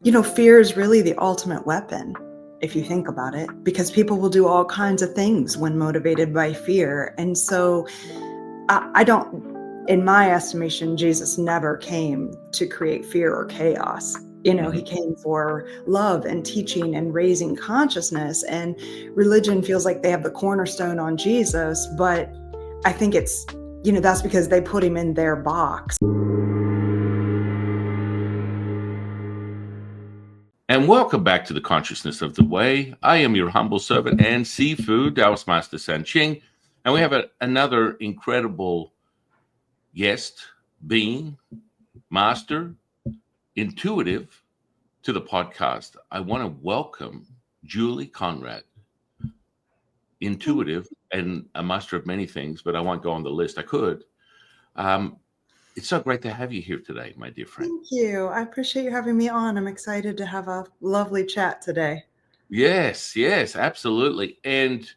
Fear is really the ultimate weapon, if you think about it, because people will do all kinds of things when motivated by fear. And so I don't, in my estimation, Jesus never came to create fear or chaos. He came for love and teaching and raising consciousness, and religion feels like they have the cornerstone on Jesus, but I think it's, that's because they put him in their box. And welcome back to the Consciousness of the Way. I am your humble servant and seafood, Taoist Master San Qing. And we have another incredible guest, being, master, intuitive to the podcast. I want to welcome Julie Conrad, intuitive and a master of many things, but I won't go on the list. I could. It's so great to have you here today, my dear friend. Thank you. I appreciate you having me on. I'm excited to have a lovely chat today. Yes, absolutely. And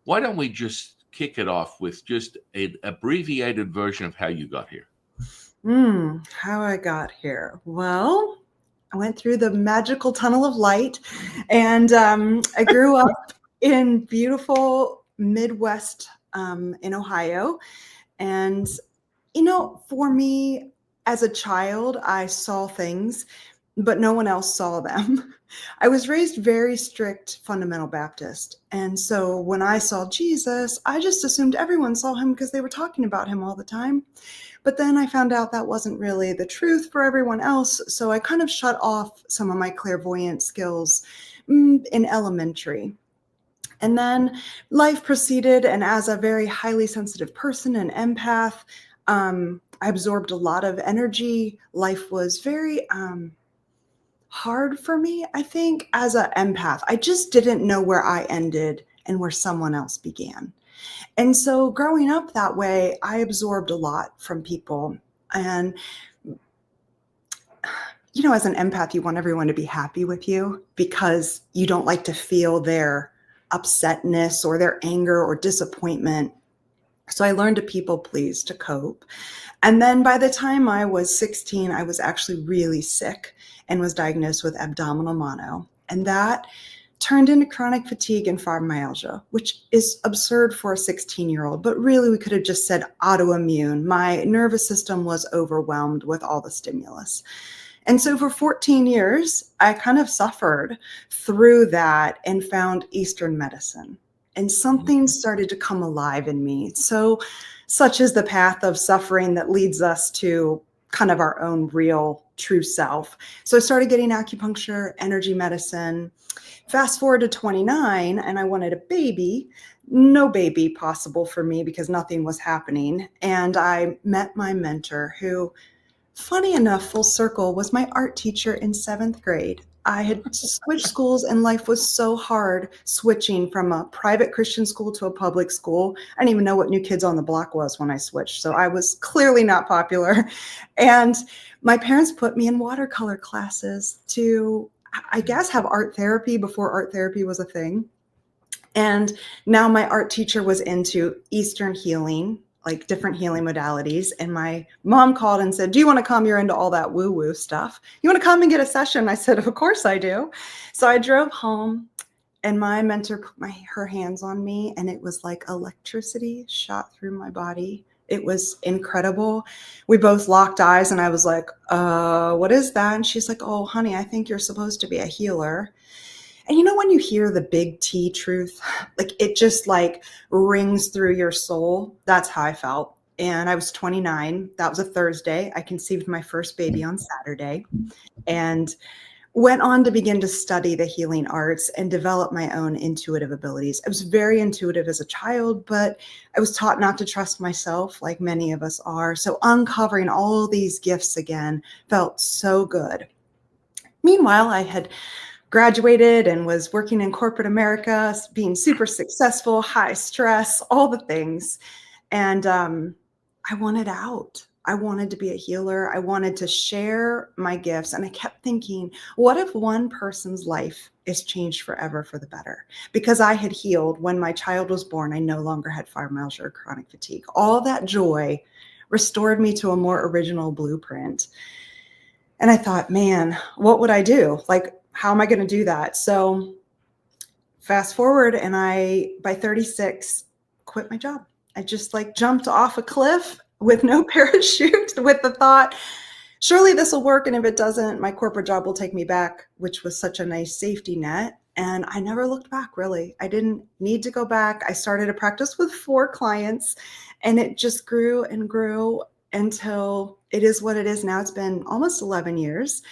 why don't we just kick it off with just an abbreviated version of how you got here? How I got here. Well, I went through the magical tunnel of light, and I grew up in beautiful Midwest in Ohio. And, for me as a child, I saw things, but no one else saw them. I was raised very strict fundamental Baptist. And so when I saw Jesus, I just assumed everyone saw him because they were talking about him all the time. But then I found out that wasn't really the truth for everyone else. So I kind of shut off some of my clairvoyant skills in elementary. And then life proceeded. And as a very highly sensitive person, an empath, I absorbed a lot of energy. Life was very hard for me, I think, as an empath. I just didn't know where I ended and where someone else began. And so growing up that way, I absorbed a lot from people. And, as an empath, you want everyone to be happy with you because you don't like to feel their upsetness or their anger or disappointment. So I learned to people please, to cope. And then by the time I was 16, I was actually really sick and was diagnosed with abdominal mono. And that turned into chronic fatigue and fibromyalgia, which is absurd for a 16-year-old, but really we could have just said autoimmune. My nervous system was overwhelmed with all the stimulus. And so for 14 years, I kind of suffered through that and found Eastern medicine. And something started to come alive in me. So such is the path of suffering that leads us to kind of our own real true self. So I started getting acupuncture, energy medicine. Fast forward to 29, and I wanted a baby. No baby possible for me because nothing was happening. And I met my mentor who, funny enough, full circle, was my art teacher in 7th grade. I had switched schools and life was so hard switching from a private Christian school to a public school. I didn't even know what New Kids on the Block was when I switched. So I was clearly not popular. And my parents put me in watercolor classes to, I guess, have art therapy before art therapy was a thing. And now my art teacher was into Eastern healing, like different healing modalities. And my mom called and said, do you want to come? You're into all that woo-woo stuff. You want to come and get a session? I said, of course I do. So I drove home and my mentor put her hands on me and it was like electricity shot through my body. It was incredible. We both locked eyes and I was like, what is that? And she's like, oh, honey, I think you're supposed to be a healer. And when you hear the big T truth, like it just like rings through your soul. That's how I felt. And I was 29. That was a Thursday. I conceived my first baby on Saturday and went on to begin to study the healing arts and develop my own intuitive abilities. I was very intuitive as a child, but I was taught not to trust myself like many of us are. So uncovering all these gifts again felt so good. Meanwhile, I had graduated and was working in corporate America, being super successful, high stress, all the things. And I wanted out. I wanted to be a healer. I wanted to share my gifts. And I kept thinking, what if one person's life is changed forever for the better? Because I had healed when my child was born. I no longer had fibromyalgia or chronic fatigue. All that joy restored me to a more original blueprint. And I thought, man, what would I do? Like, how am I going to do that? So fast forward, and I, by 36, quit my job. I just like jumped off a cliff with no parachute with the thought, surely this will work. And if it doesn't, my corporate job will take me back, which was such a nice safety net. And I never looked back, really. I didn't need to go back. I started a practice with 4 clients, and it just grew and grew until it is what it is now. It's been almost 11 years.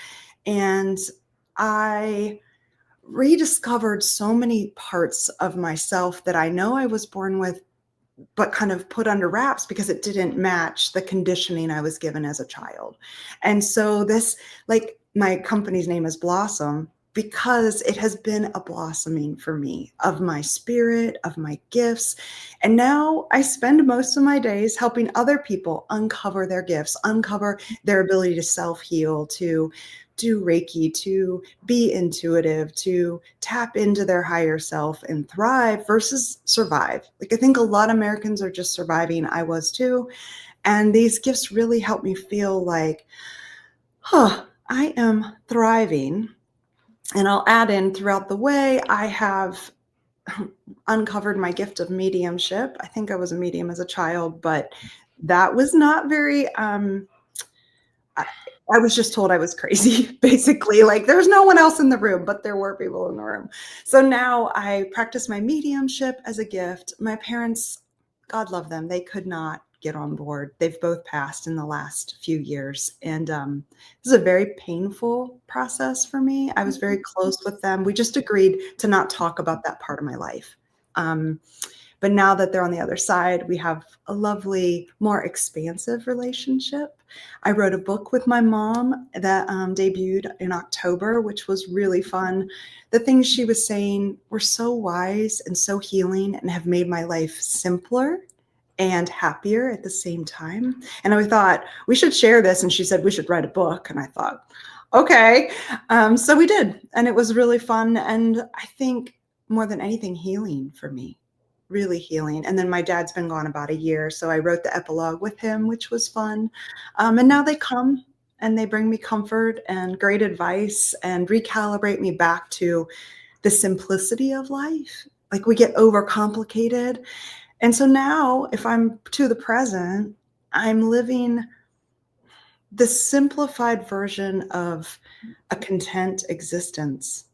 And I rediscovered so many parts of myself that I know I was born with, but kind of put under wraps because it didn't match the conditioning I was given as a child. And so this, like, my company's name is Blossom because it has been a blossoming for me of my spirit, of my gifts. And now I spend most of my days helping other people uncover their gifts, uncover their ability to self-heal, to do Reiki, to be intuitive, to tap into their higher self and thrive versus survive. Like, I think a lot of Americans are just surviving. I was too. And these gifts really help me feel like, I am thriving. And I'll add in throughout the way, I have uncovered my gift of mediumship. I think I was a medium as a child, but that was not very, I was just told I was crazy, basically. Like, there's no one else in the room, but there were people in the room. So now I practice my mediumship as a gift. My parents, God love them, they could not get on board. They've both passed in the last few years. And this is a very painful process for me. I was very close with them. We just agreed to not talk about that part of my life. But now that they're on the other side, we have a lovely, more expansive relationship. I wrote a book with my mom that debuted in October, which was really fun. The things she was saying were so wise and so healing and have made my life simpler and happier at the same time. And I thought, we should share this. And she said, we should write a book. And I thought, okay. So we did. And it was really fun. And I think more than anything, healing for me. Really healing. And then my dad's been gone about a year. So I wrote the epilogue with him, which was fun. And now they come and they bring me comfort and great advice and recalibrate me back to the simplicity of life. Like, we get overcomplicated. And so now, if I'm to the present, I'm living the simplified version of a content existence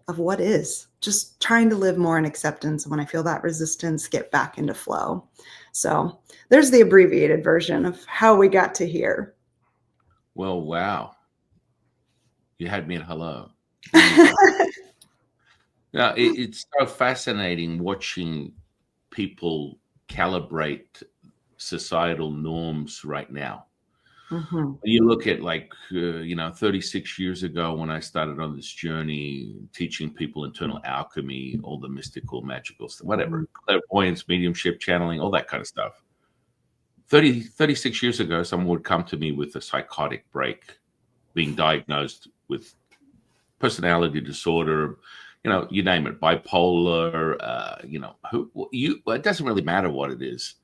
of what is, just trying to live more in acceptance. When I feel that resistance, get back into flow. So there's the abbreviated version of how we got to here. Well, wow. You had me at hello. Now, it's so fascinating watching people calibrate societal norms right now. Mhm. You look at, like, 36 years ago when I started on this journey, teaching people internal alchemy, all the mystical, magical stuff, whatever, clairvoyance, mediumship, channeling, all that kind of stuff. 36 years ago, someone would come to me with a psychotic break, being diagnosed with personality disorder, you name it, bipolar, it doesn't really matter what it is.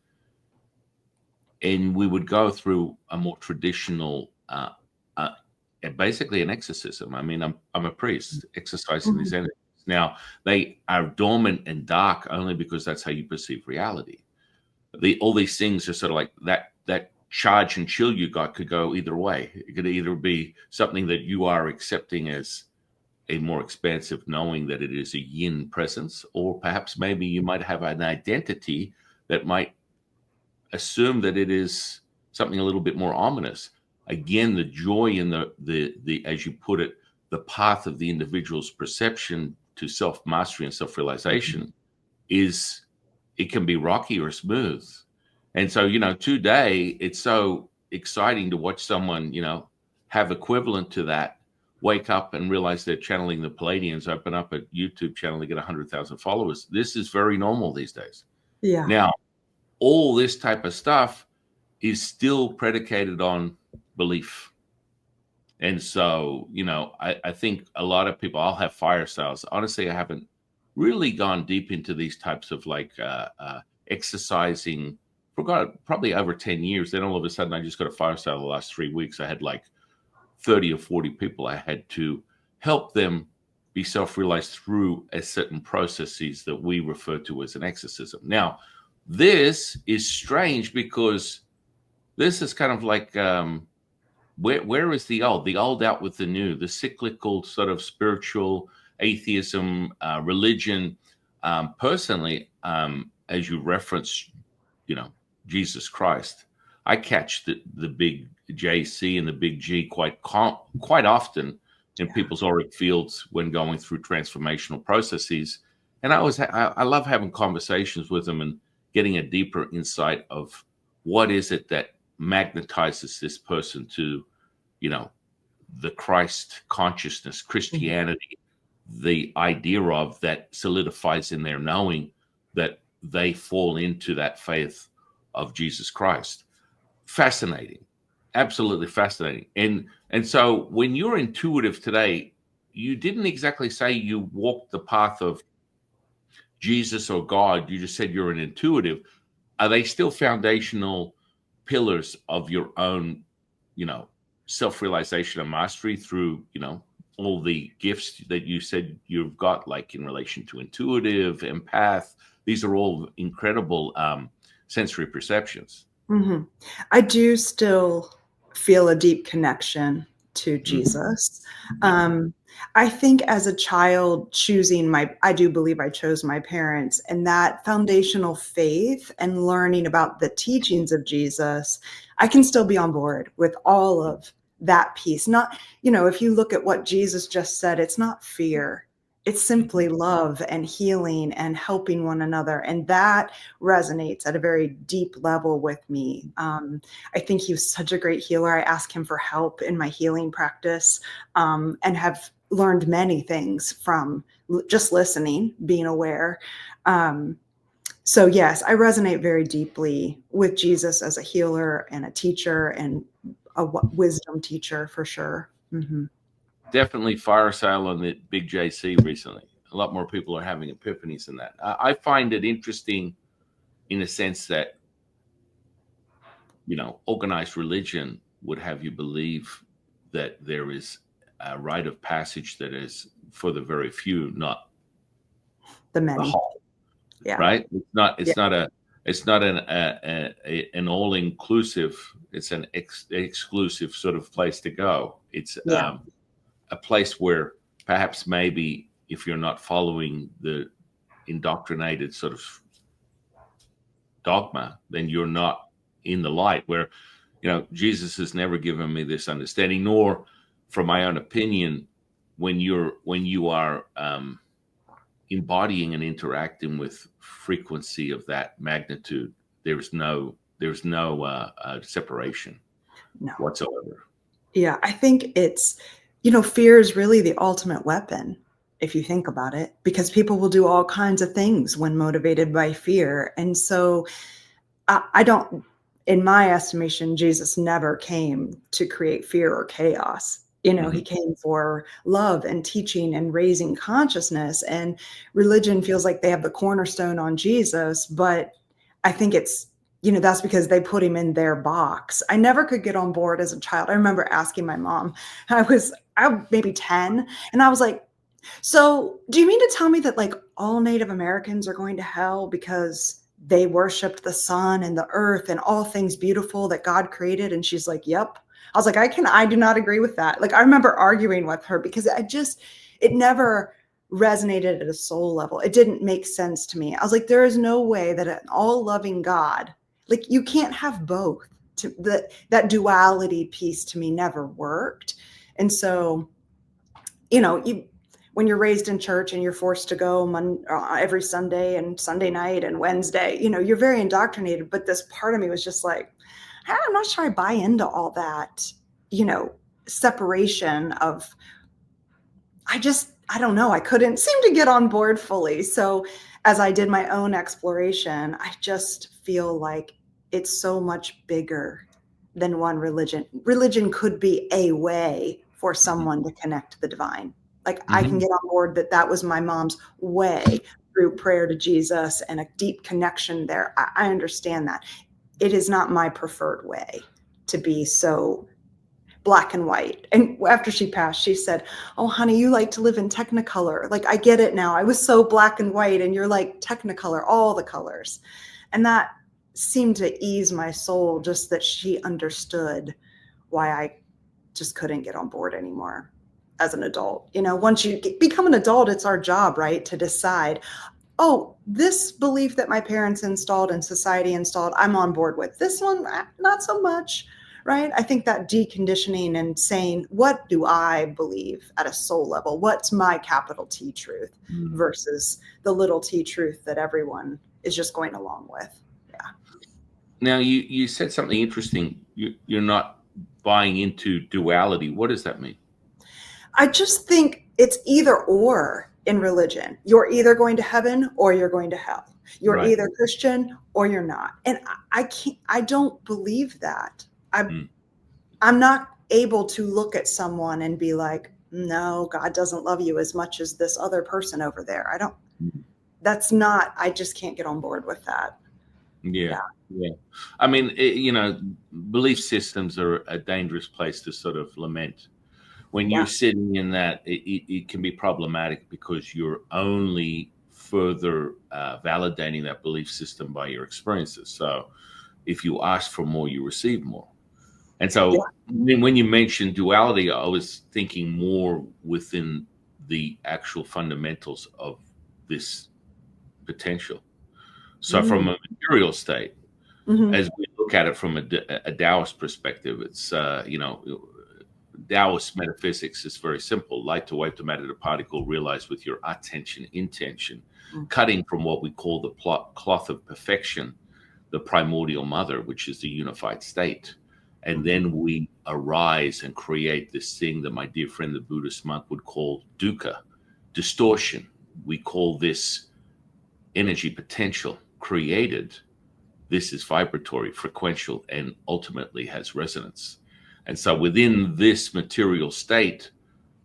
And we would go through a more traditional, basically an exorcism. I mean, I'm a priest exercising these energies. Now, they are dormant and dark only because that's how you perceive reality. All these things are sort of like that charge and chill you got could go either way. It could either be something that you are accepting as a more expansive knowing that it is a yin presence, or perhaps maybe you might have an identity that might assume that it is something a little bit more ominous. Again, the joy in the as you put it, the path of the individual's perception to self-mastery and self-realization is, it can be rocky or smooth. And so, today it's so exciting to watch someone, have equivalent to that, wake up and realize they're channeling the Palladians, open up a YouTube channel to get 100,000 followers. This is very normal these days. Yeah. Now, all this type of stuff is still predicated on belief. And so, I think a lot of people, I'll have fire sales. Honestly, I haven't really gone deep into these types of exercising for probably over 10 years. Then all of a sudden I just got a fire sale the last 3 weeks. I had like 30 or 40 people, I had to help them be self-realized through a certain processes that we refer to as an exorcism. Now, this is strange because this is kind of like where is the old? The old out with the new, the cyclical sort of spiritual atheism, religion. Personally, as you reference, Jesus Christ, I catch the big JC and the big G quite often in people's auric fields when going through transformational processes. And I love having conversations with them and getting a deeper insight of what is it that magnetizes this person to, the Christ consciousness, Christianity, the idea of that solidifies in their knowing that they fall into that faith of Jesus Christ. Fascinating, absolutely fascinating. And so when you're intuitive today, you didn't exactly say you walked the path of Jesus or God. You just said you're an intuitive. Are they still foundational pillars of your own, self-realization and mastery through, all the gifts that you said you've got, like in relation to intuitive, empath? These are all incredible sensory perceptions. Mm-hmm. I do still feel a deep connection to Jesus. I think as a child I do believe I chose my parents, and that foundational faith and learning about the teachings of Jesus, I can still be on board with all of that piece. Not, if you look at what Jesus just said, it's not fear. It's simply love and healing and helping one another. And that resonates at a very deep level with me. I think he was such a great healer. I ask him for help in my healing practice, and have learned many things from just listening, being aware. So yes, I resonate very deeply with Jesus as a healer and a teacher and a wisdom teacher for sure. Mm-hmm. Definitely fire sale on the big JC recently. A lot more people are having epiphanies in that. I find it interesting in a sense that, organized religion would have you believe that there is a rite of passage that is for the very few, not The the many. whole. Yeah. Right? It's not an all inclusive. It's an exclusive sort of place to go. It's Yeah. a place where perhaps maybe if you're not following the indoctrinated sort of dogma, then you're not in the light. Where, Jesus has never given me this understanding, nor, from my own opinion, when you are embodying and interacting with frequency of that magnitude, there's no separation No. whatsoever. Yeah, I think it's, fear is really the ultimate weapon, if you think about it, because people will do all kinds of things when motivated by fear. And so I don't, in my estimation, Jesus never came to create fear or chaos. He came for love and teaching and raising consciousness, and religion feels like they have the cornerstone on Jesus, but I think it's, that's because they put him in their box. I never could get on board as a child. I remember asking my mom, I was maybe 10, and I was like, so do you mean to tell me that like all Native Americans are going to hell because they worshiped the sun and the earth and all things beautiful that God created? And she's like, yep. I was like, I do not agree with that. Like, I remember arguing with her because it never resonated at a soul level. It didn't make sense to me. I was like, there is no way that an all loving God, like you can't have both. That duality piece to me never worked. And so, when you're raised in church and you're forced to go every Sunday and Sunday night and Wednesday, you're very indoctrinated. But this part of me was just like, I'm not sure I buy into all that, separation of, I don't know. I couldn't seem to get on board fully. So as I did my own exploration, I just feel like it's so much bigger than one religion. Religion could be a way for someone to connect to the divine. Like I can get on board that was my mom's way through prayer to Jesus and a deep connection there. I understand that. It is not my preferred way to be so black and white. And after she passed, she said, "Oh, honey, you like to live in Technicolor. Like, I get it now. I was so black and white, and you're like Technicolor, all the colors." And that seemed to ease my soul, just that she understood why I just couldn't get on board anymore as an adult. Once you become an adult, it's our job, right, to decide, oh, this belief that my parents installed and society installed, I'm on board with. This one, not so much, right? I think that deconditioning and saying, what do I believe at a soul level? What's my capital T truth versus the little t truth that everyone is just going along with? Yeah. Now, you said something interesting. You're not buying into duality. What does that mean? I just think it's either or in religion. You're either going to heaven or you're going to hell. You're Right. either Christian or you're not. And I don't believe that. I'm not able to look at someone and be like, no, God doesn't love you as much as this other person over there. I just can't get on board with that. Yeah. Yeah. I mean, belief systems are a dangerous place to sort of lament. When Yeah. you're sitting in that, it can be problematic because you're only further validating that belief system by your experiences. So if you ask for more, you receive more. And Yeah. so when you mentioned duality, I was thinking more within the actual fundamentals of this potential. So from a material state, as we look at it from a Taoist perspective, it's, Taoist metaphysics is very simple. Light to wave to matter to particle, realized with your attention, intention, cutting from what we call the cloth of perfection, the primordial mother, which is the unified state. And then we arise and create this thing that my dear friend, the Buddhist monk, would call dukkha, distortion. We call this energy potential created. This is vibratory, frequential, and ultimately has resonance. And so within this material state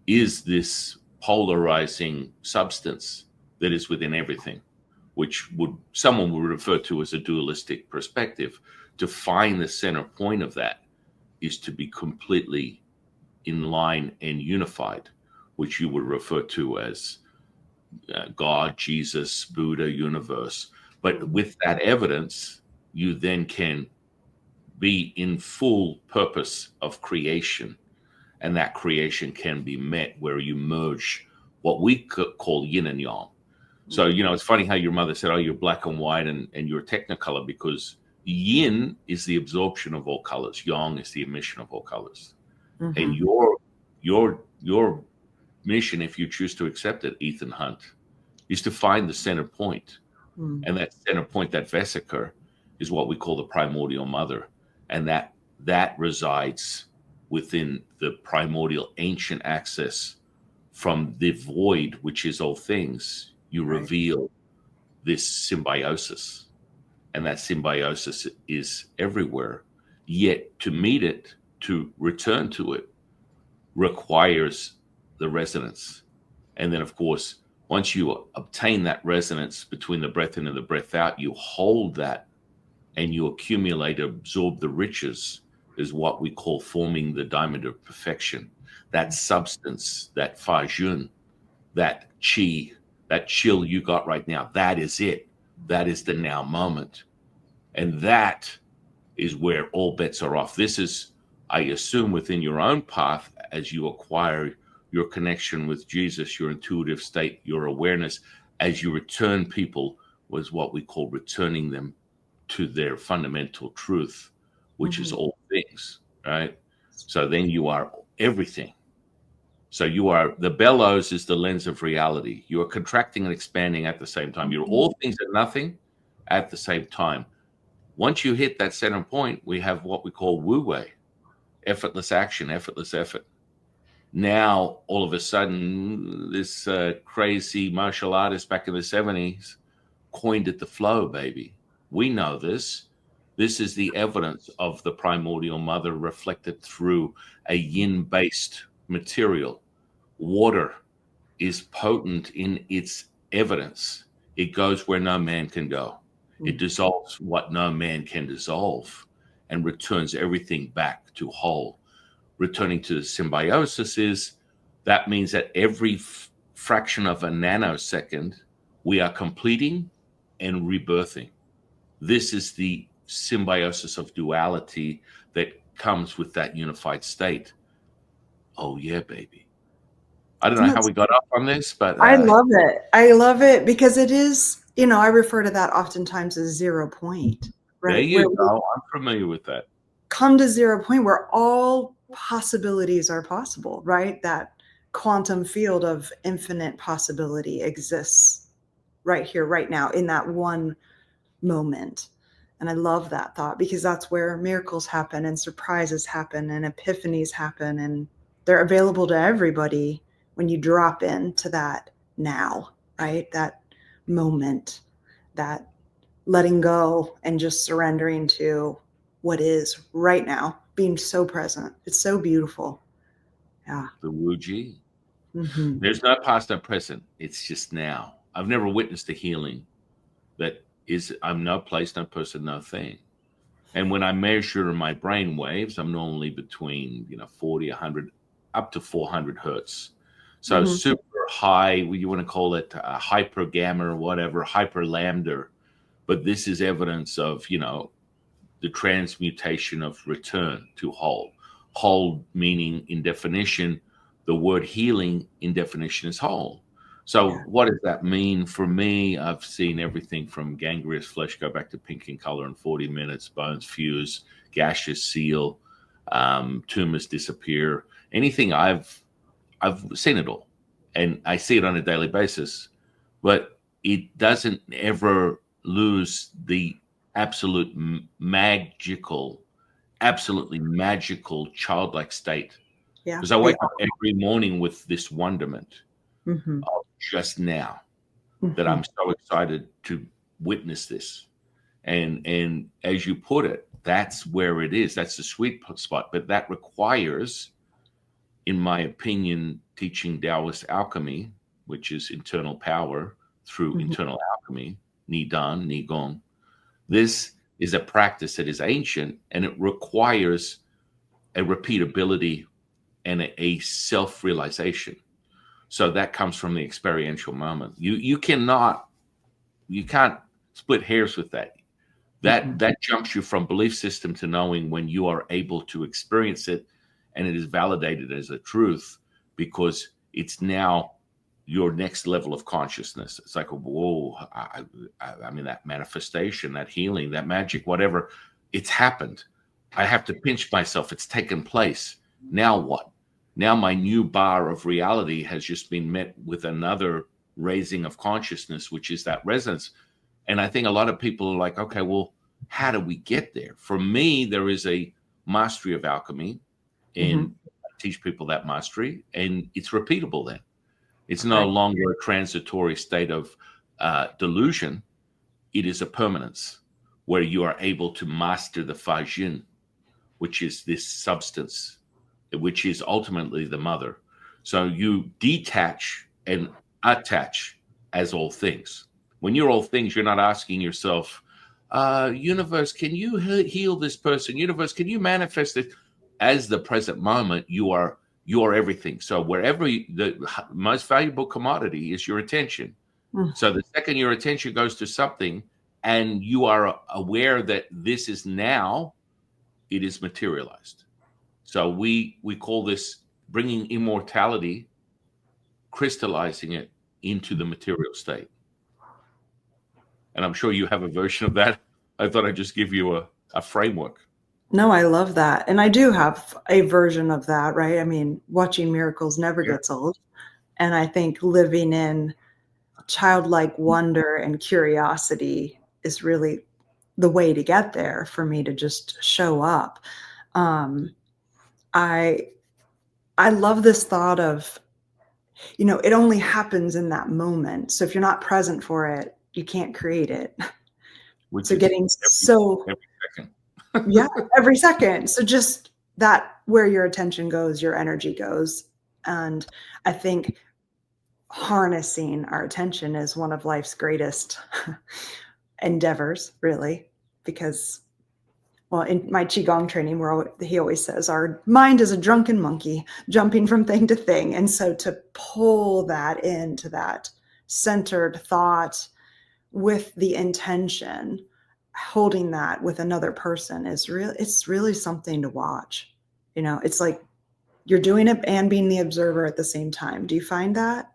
is this polarizing substance that is within everything, which someone would refer to as a dualistic perspective. To find the center point of that is to be completely in line and unified, which you would refer to as God, Jesus, Buddha, universe. But with that evidence, you then can be in full purpose of creation. And that creation can be met where you merge what we could call yin and yang. So, it's funny how your mother said, oh, you're black and white and you're technicolor, because yin is the absorption of all colors. Yang is the emission of all colors. And your mission, if you choose to accept it, Ethan Hunt, is to find the center point. And that center point, that vesicle, is what we call the primordial mother. And that resides within the primordial ancient access from the void, which is all things. You reveal this symbiosis, and that symbiosis is everywhere. Yet to meet it, to return to it, requires the resonance. And then, of course, once you obtain that resonance between the breath in and the breath out, you hold that and you accumulate, absorb the riches, is what we call forming the diamond of perfection. That substance, that fa jun, that chi, that chill you got right now, that is it. That is the now moment. And that is where all bets are off. This is, I assume, within your own path, as you acquire your connection with Jesus, your intuitive state, your awareness, as you return people, was what we call returning them to their fundamental truth, which is all things, right? So then you are everything. So you are, the bellows is the lens of reality. You are contracting and expanding at the same time. You're all things and nothing at the same time. Once you hit that center point, we have what we call wu wei, effortless action, effortless effort. Now, all of a sudden, this crazy martial artist back in the 70s coined it the flow, baby. We know this. This is the evidence of the primordial mother reflected through a yin-based material. Water is potent in its evidence. It goes where no man can go. It dissolves what no man can dissolve and returns everything back to whole. returning to symbiosis is that means that every fraction of a nanosecond, we are completing and rebirthing. This is the symbiosis of duality that comes with that unified state. Oh, yeah, baby. I don't know how we got up on this, but I love it. I love it because it is, I refer to that oftentimes as 0 point, right? There you go. I'm familiar with that. Come to 0 point where all possibilities are possible, right? That quantum field of infinite possibility exists right here, right now, in that one moment. And I love that thought because that's where miracles happen and surprises happen and epiphanies happen. And they're available to everybody when you drop into that now, right? That moment, that letting go and just surrendering to what is right now, being so present. It's so beautiful. Yeah. The Wu-Ji. Mm-hmm. There's no past, no present. It's just now. I've never witnessed a healing that is, I'm no place, no person, no thing. And when I measure my brain waves, I'm normally between 40, 100, up to 400 hertz. So super high, you want to call it hyper gamma or whatever, hyper lambda. But this is evidence of the transmutation of return to whole. Whole meaning, in definition, the word healing in definition is whole. So what does that mean for me? I've seen everything from gangrenous flesh go back to pink in color in 40 minutes, bones fuse, gaseous seal, tumors disappear. Anything I've seen it all, and I see it on a daily basis, but it doesn't ever lose the absolutely magical childlike state. Yeah. Because I wake up every morning with this wonderment of just now that I'm so excited to witness this. And as you put it, that's where it is. That's the sweet spot. But that requires, in my opinion, teaching Taoist alchemy, which is internal power through internal alchemy, Ni Dan, Ni Gong. This is a practice that is ancient, and it requires a repeatability and a self-realization. So that comes from the experiential moment. You can't split hairs with that. That jumps you from belief system to knowing when you are able to experience it, and it is validated as a truth because it's now your next level of consciousness. It's like, whoa, I mean, that manifestation, that healing, that magic, whatever, it's happened. I have to pinch myself. It's taken place. Now what? Now my new bar of reality has just been met with another raising of consciousness, which is that resonance. And I think a lot of people are like, okay, well, how do we get there? For me, there is a mastery of alchemy, and I teach people that mastery, and it's repeatable then. It's no longer a transitory state of delusion. It is a permanence where you are able to master the Fajin, which is this substance, which is ultimately the mother. So you detach and attach as all things. When you're all things, you're not asking yourself, universe, can you heal this person? Universe, can you manifest it? As the present moment, you are everything. So wherever the most valuable commodity is your attention. So the second your attention goes to something and you are aware that this is now, it is materialized. So we call this bringing immortality, crystallizing it into the material state. And I'm sure you have a version of that. I thought I'd just give you a framework. No, I love that. And I do have a version of that, right? I mean, watching miracles never gets old. And I think living in childlike wonder and curiosity is really the way to get there for me to just show up. I love this thought of, it only happens in that moment. So if you're not present for it, you can't create it. Which so is getting every second. Yeah, every second. So just that, where your attention goes, your energy goes. And I think harnessing our attention is one of life's greatest endeavors, really, because Well, in my Qigong training, he always says our mind is a drunken monkey jumping from thing to thing. And so to pull that into that centered thought with the intention, holding that with another person it's really something to watch. It's like you're doing it and being the observer at the same time. Do you find that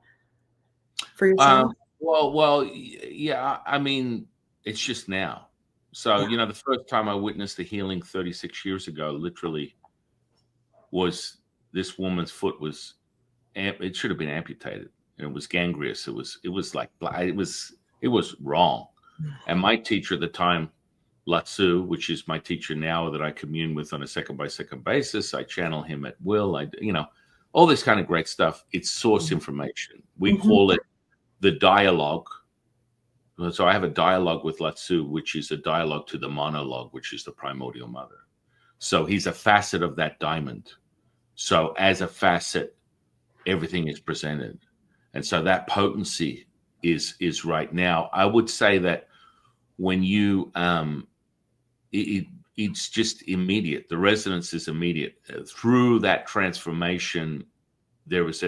for yourself? Yeah. I mean, it's just now. So, Yeah. the first time I witnessed the healing 36 years ago, literally, was this woman's foot was, it should have been amputated, and it was gangrenous. It was like, it was wrong. And my teacher at the time, Latsu, which is my teacher now that I commune with on a second by second basis, I channel him at will. All this kind of great stuff. It's source information. We Mhm. call it the dialogue. So I have a dialogue with Latsu, which is a dialogue to the monologue, which is the primordial mother. So he's a facet of that diamond. So as a facet, everything is presented. And so that potency is right now. I would say that when you it's just immediate. The resonance is immediate. Through that transformation, there is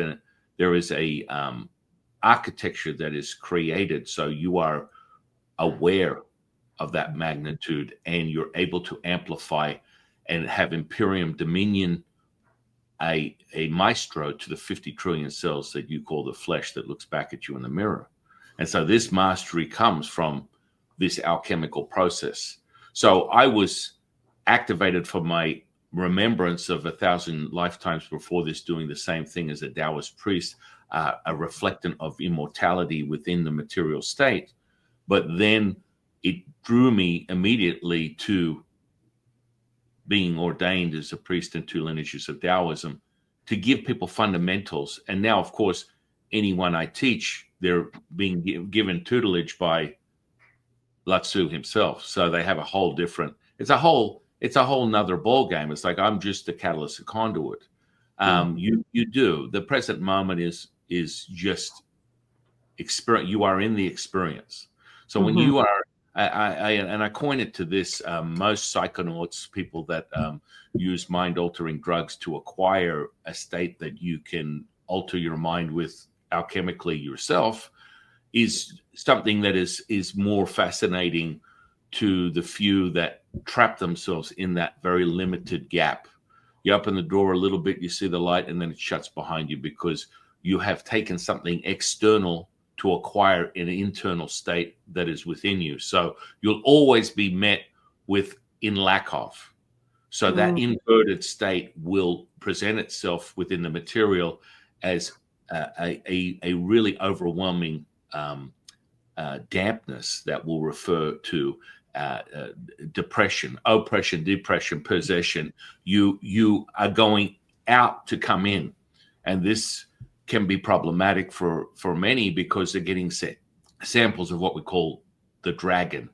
a architecture that is created, so you are aware of that magnitude, and you're able to amplify and have Imperium Dominion, a maestro to the 50 trillion cells that you call the flesh that looks back at you in the mirror. And so this mastery comes from this alchemical process. So I was activated for my remembrance of 1,000 lifetimes before this, doing the same thing as a Taoist priest, a reflectant of immortality within the material state. But then it drew me immediately to being ordained as a priest in 2 lineages of Taoism to give people fundamentals. And now, of course, anyone I teach, they're being given tutelage by Latsu himself. So they have a whole different, it's a whole nother ball game. It's like, I'm just a catalyst, a conduit. You do. The present moment is just experience. You are in the experience. So when Mhm. you are, I coin it to this, most psychonauts, people that use mind altering drugs to acquire a state that you can alter your mind with alchemically yourself, is something that is more fascinating to the few that trap themselves in that very limited gap. You open the door a little bit, you see the light, and then it shuts behind you because you have taken something external to acquire an internal state that is within you. So you'll always be met with in lack of. So that Mm. inverted state will present itself within the material as a really overwhelming dampness that will refer to depression, oppression, depression, possession. You are going out to come in, and this can be problematic for many because they're getting samples of what we call the dragon,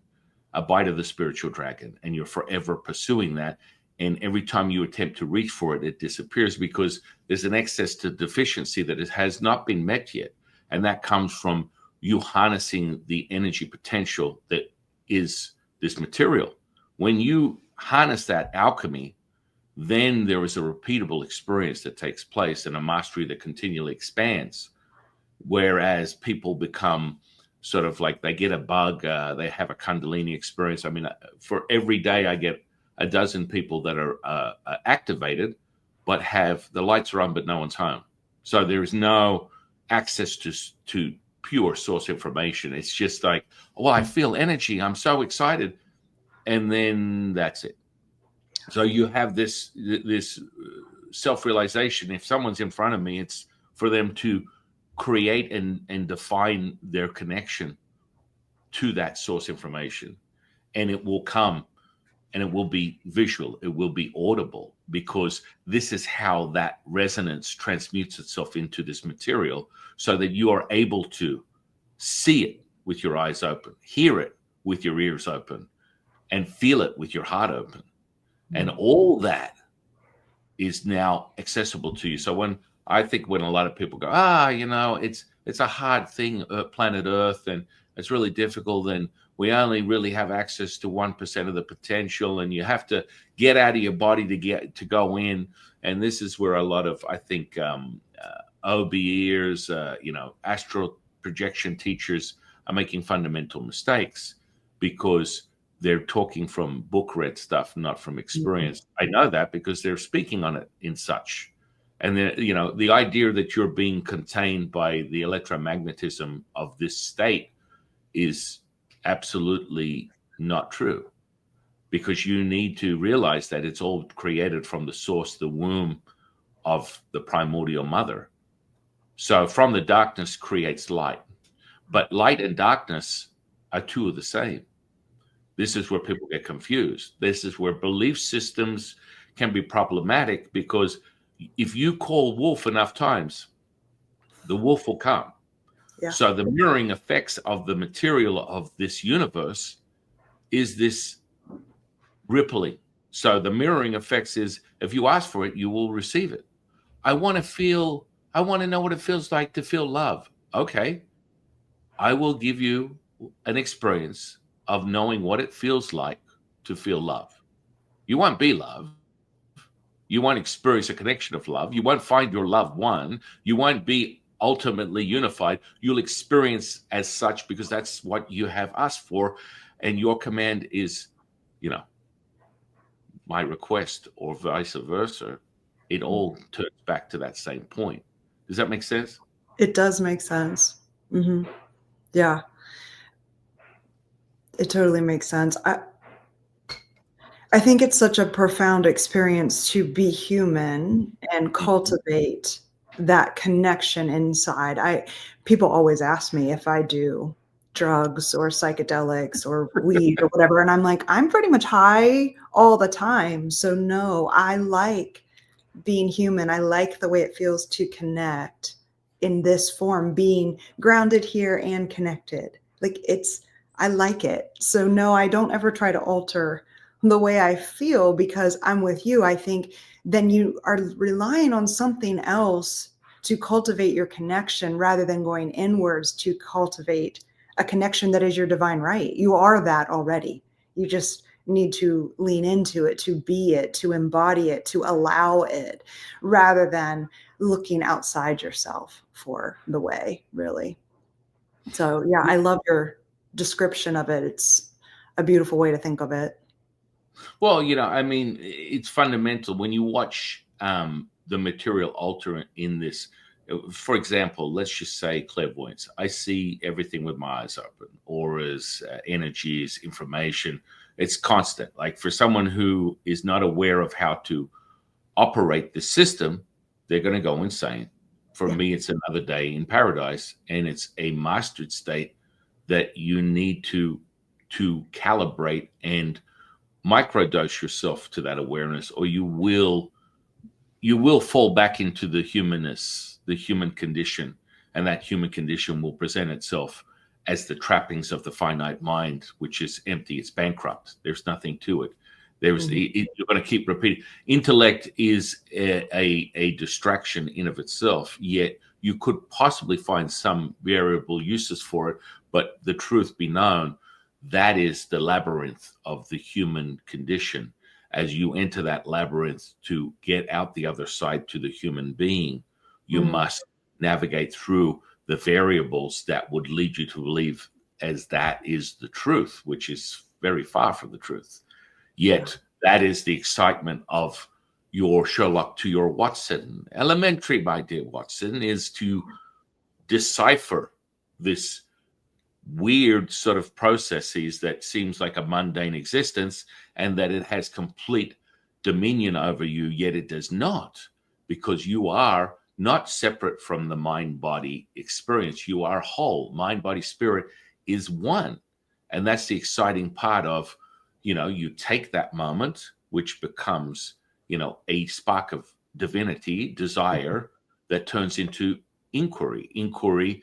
a bite of the spiritual dragon, and you're forever pursuing that. And every time you attempt to reach for it, it disappears because there's an excess to deficiency that has not been met yet. And that comes from you harnessing the energy potential that is this material. When you harness that alchemy, then there is a repeatable experience that takes place and a mastery that continually expands. Whereas people become sort of like they get a bug, they have a Kundalini experience. I mean, for every day I get a dozen people that are activated, but have the lights are on, but no one's home. So there is no access to pure source information. It's just like, well, I feel energy. I'm so excited. And then that's it. So you have this self-realization. If someone's in front of me, it's for them to create and define their connection to that source information, and it will come, and it will be visual, it will be audible, because this is how that resonance transmutes itself into this material, so that you are able to see it with your eyes open, hear it with your ears open, and feel it with your heart open. And all that is now accessible to you. So when I think when a lot of people go, it's a hard thing, planet Earth, and it's really difficult, and we only really have access to 1% of the potential, and you have to get out of your body to go in. And this is where a lot of, I think, OBEers, astral projection teachers are making fundamental mistakes, because they're talking from book read stuff, not from experience. I know that because they're speaking on it in such. And the idea that you're being contained by the electromagnetism of this state is absolutely not true, because you need to realize that it's all created from the source, the womb of the primordial mother. So from the darkness creates light, but light and darkness are two of the same. This is where people get confused. This is where belief systems can be problematic, because if you call wolf enough times, the wolf will come. Yeah. So the mirroring effects of the material of this universe is this rippling. So the mirroring effects is, if you ask for it, you will receive it. I want to know what it feels like to feel love. Okay. I will give you an experience of knowing what it feels like to feel love. You won't be love. You won't experience a connection of love. You won't find your loved one. You won't be ultimately unified. You'll experience as such, because that's what you have asked for. And your command is, my request, or vice versa. It all turns back to that same point. Does that make sense? It does make sense. Yeah, it totally makes sense. I think it's such a profound experience to be human and cultivate that connection inside. People always ask me if I do drugs or psychedelics or weed or whatever, and I'm like, I'm pretty much high all the time. So no, I like being human. I like the way it feels to connect in this form, being grounded here and connected. I like it. So no, I don't ever try to alter the way I feel, because I'm with you. I think then you are relying on something else to cultivate your connection, rather than going inwards to cultivate a connection that is your divine right. You are that already. You just need to lean into it, to be it, to embody it, to allow it, rather than looking outside yourself for the way, really. So yeah, I love your description of it. It's a beautiful way to think of it. Well, it's fundamental when you watch the material alter in this. For example, let's just say clairvoyance. I see everything with my eyes open, auras, energies, information. It's constant. Like, for someone who is not aware of how to operate the system, they're going to go insane. For me, it's another day in paradise, and it's a mastered state that you need to calibrate and microdose yourself to that awareness, or you will fall back into the humanness, the human condition, and that human condition will present itself as the trappings of the finite mind, which is empty. It's bankrupt. There's nothing to it. You're going to keep repeating. Intellect is a distraction in of itself, yet you could possibly find some variable uses for it. But the truth be known, that is the labyrinth of the human condition. As you enter that labyrinth to get out the other side to the human being, you must navigate through the variables that would lead you to believe as that is the truth, which is very far from the truth. Yet that is the excitement of your Sherlock to your Watson. Elementary, my dear Watson, is to decipher this weird sort of processes that seems like a mundane existence, and that it has complete dominion over you, yet it does not, because you are not separate from the mind-body experience. You are whole. Mind, body, spirit is one. And that's the exciting part of, you take that moment, which becomes, a spark of divinity, desire, that turns into inquiry. Inquiry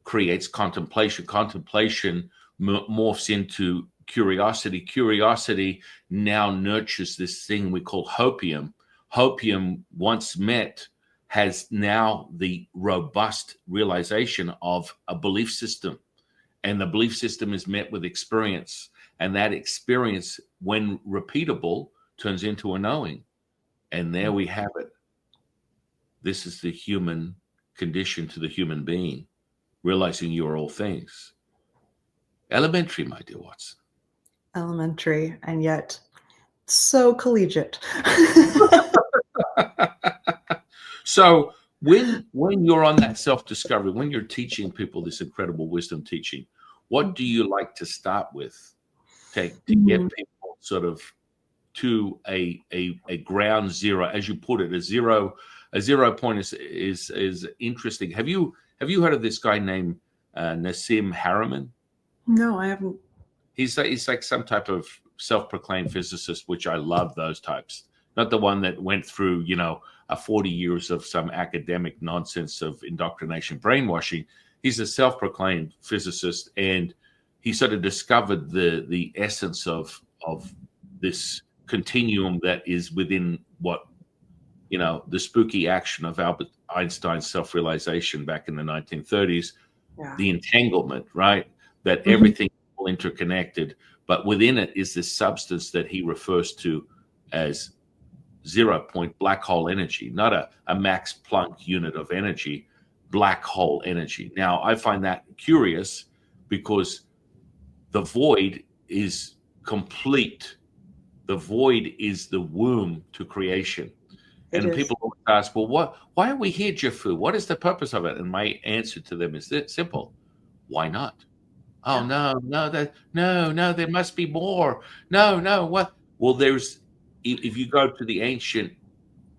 creates contemplation. Contemplation morphs into curiosity. Curiosity now nurtures this thing we call hopium. Hopium, once met, has now the robust realization of a belief system. And the belief system is met with experience. And that experience, when repeatable, turns into a knowing. And there we have it. This is the human condition to the human being, realizing you are all things. Elementary, my dear Watson. Elementary, and yet so collegiate. So when you're on that self-discovery, when you're teaching people this incredible wisdom teaching, what do you like to start with to get people sort of to a ground zero, as you put it? A zero point is interesting. Have you heard of this guy named Nassim Haramein? No, I haven't. He's like some type of self-proclaimed physicist, which I love those types. Not the one that went through, 40 years of some academic nonsense of indoctrination, brainwashing. He's a self-proclaimed physicist, and he sort of discovered the essence of this continuum that is within what, the spooky action of Albert Einstein's self-realization back in the 1930s, the entanglement, right? That everything is all interconnected, but within it is this substance that he refers to as 0 point black hole energy, not a Max Planck unit of energy, black hole energy. Now, I find that curious because the void is complete. The void is the womb to creation. And people always ask, well, why are we here, Jafu? What is the purpose of it? And my answer to them is this simple. Why not? Oh, no, there must be more. No, what? Well, if you go to the ancient,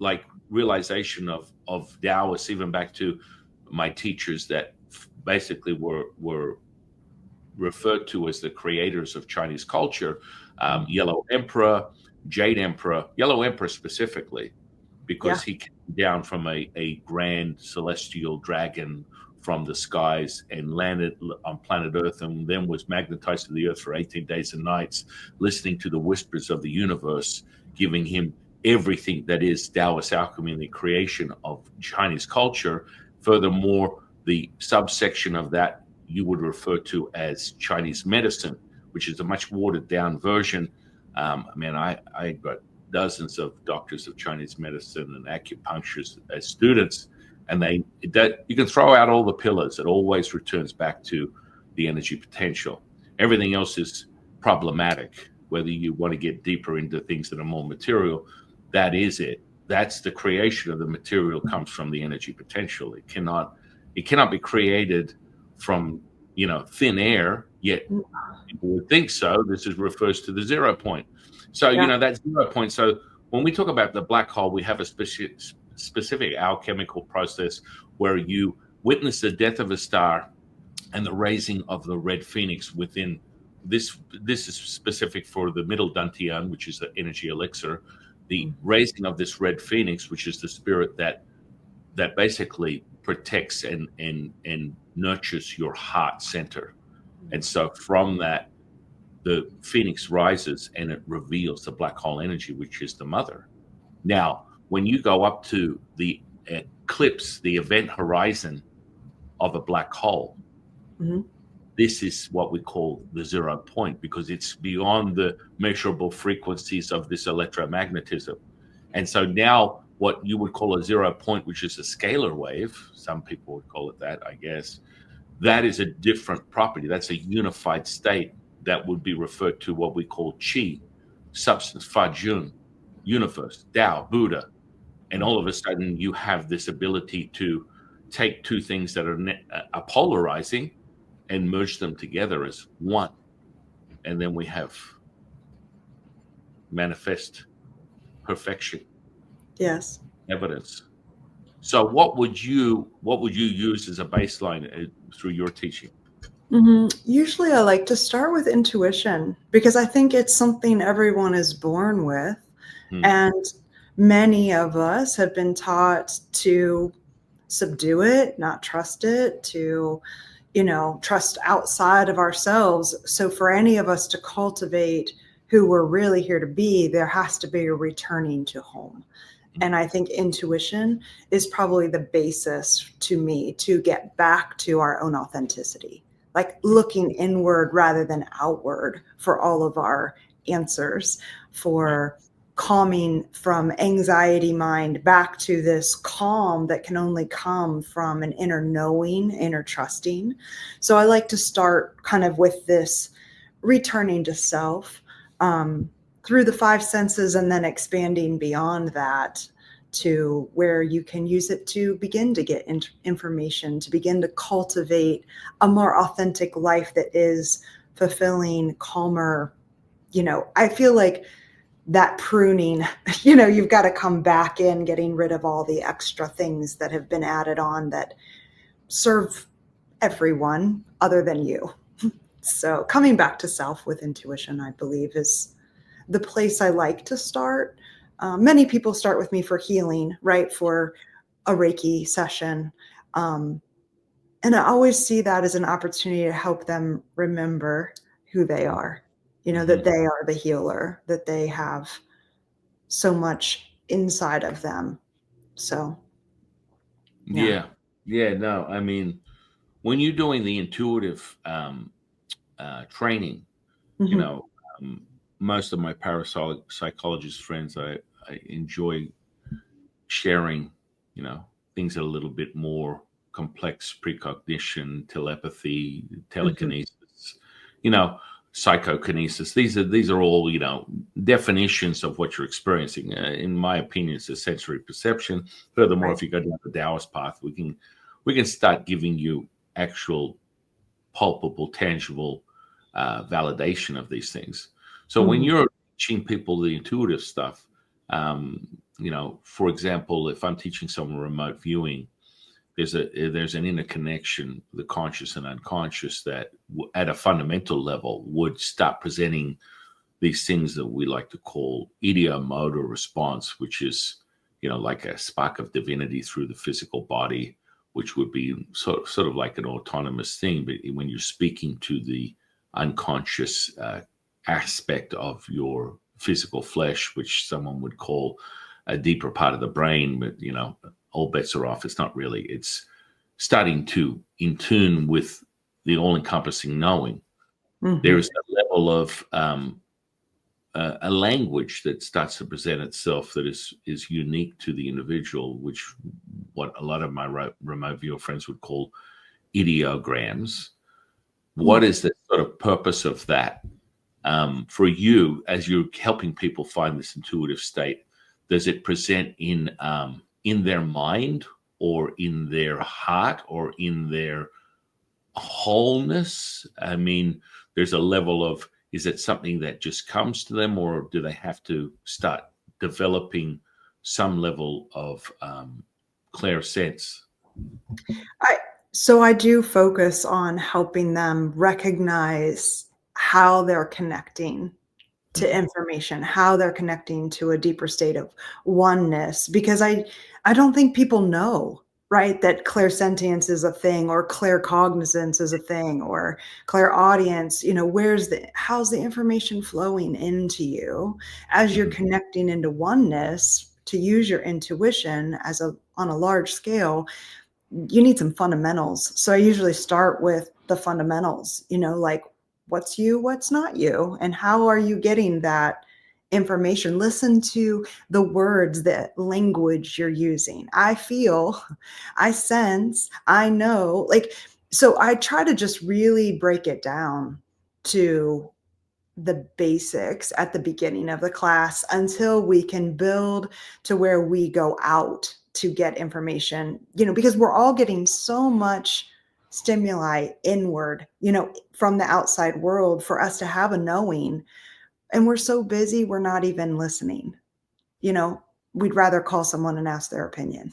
like, realization of Taoists, even back to my teachers that basically were referred to as the creators of Chinese culture, Yellow Emperor, Jade Emperor, Yellow Emperor specifically, because he came down from a grand celestial dragon from the skies and landed on planet Earth, and then was magnetized to the Earth for 18 days and nights, listening to the whispers of the universe, giving him everything that is Taoist alchemy and the creation of Chinese culture. Furthermore, the subsection of that you would refer to as Chinese medicine, which is a much watered down version. I got dozens of doctors of Chinese medicine and acupuncturists as students, and you can throw out all the pillars. It always returns back to the energy potential. Everything else is problematic, whether you want to get deeper into things that are more material. That is it. That's the creation of the material, comes from the energy potential. It cannot be created from thin air, yet people would think so. This refers to the 0 point. So that 0 point. So when we talk about the black hole, we have a specific alchemical process where you witness the death of a star and the raising of the red phoenix within this. This is specific for the middle dantian, which is the energy elixir. The raising of this red phoenix, which is the spirit that basically protects and nurtures your heart center. And so from that, the phoenix rises and it reveals the black hole energy, which is the mother. Now, when you go up to the eclipse, the event horizon of a black hole, this is what we call the 0 point, because it's beyond the measurable frequencies of this electromagnetism. And so now what you would call a 0 point, which is a scalar wave, some people would call it that, I guess, that is a different property. That's a unified state that would be referred to what we call Qi, substance, Fa Jun, universe, Tao, Buddha. And all of a sudden you have this ability to take two things that are polarizing and merge them together as one. And then we have manifest perfection. Yes. Evidence. So what would you use as a baseline through your teaching? Usually I like to start with intuition, because I think it's something everyone is born with. And many of us have been taught to subdue it, not trust it, to, trust outside of ourselves. So for any of us to cultivate who we're really here to be, there has to be a returning to home. And I think intuition is probably the basis to me to get back to our own authenticity. like looking inward rather than outward for all of our answers, for calming from anxiety mind back to this calm that can only come from an inner knowing, inner trusting. So I like to start kind of with this returning to self through the five senses, and then expanding beyond that to where you can use it to begin to get information, to begin to cultivate a more authentic life that is fulfilling, calmer. I feel like that pruning, you've got to come back in, getting rid of all the extra things that have been added on that serve everyone other than you. So coming back to self with intuition, I believe, is the place I like to start. Many people start with me for healing, right? For a Reiki session. And I always see that as an opportunity to help them remember who they are, that they are the healer, that they have so much inside of them. So, yeah. Yeah. No, I mean, when you're doing the intuitive training, you Hmm. know, most of my parapsychologist friends, I enjoy sharing, things that are a little bit more complex: precognition, telepathy, Hmm. telekinesis, you know, psychokinesis. These are all, definitions of what you're experiencing. In my opinion, it's a sensory perception. Furthermore, Right. if you go down the Taoist path, we can start giving you actual palpable, tangible validation of these things. So when Hmm. you're teaching people the intuitive stuff, for example, if I'm teaching someone remote viewing, there's an interconnection, the conscious and unconscious, that at a fundamental level would start presenting these things that we like to call ideomotor response, which is, like a spark of divinity through the physical body, which would be sort of like an autonomous thing. But when you're speaking to the unconscious aspect of your physical flesh, which someone would call a deeper part of the brain, but all bets are off. It's not really. It's starting to in tune with the all-encompassing knowing. There Hmm. is a level of a language that starts to present itself that is unique to the individual, which what a lot of my remote viewer friends would call ideograms. What is the sort of purpose of that for you as you're helping people find this intuitive state? Does it present in their mind, or in their heart, or in their wholeness? I mean, there's a level of, is it something that just comes to them, or do they have to start developing some level of clear sense? I so I do focus on helping them recognize how they're connecting to Mhm. information, how they're connecting to a deeper state of oneness, because I don't think people know, right, that clairsentience is a thing, or claircognizance is a thing, or clairaudience. How's the information flowing into you as you're Mhm. connecting into oneness to use your intuition on a large scale. You need some fundamentals. So I usually start with the fundamentals, like what's you, what's not you, and how are you getting that information. Listen to the words, the language you're using. I feel, I sense, I know. So I try to just really break it down to the basics at the beginning of the class until we can build to where we go out to get information, because we're all getting so much stimuli inward, from the outside world for us to have a knowing. And we're so busy, we're not even listening. You know, we'd rather call someone and ask their opinion.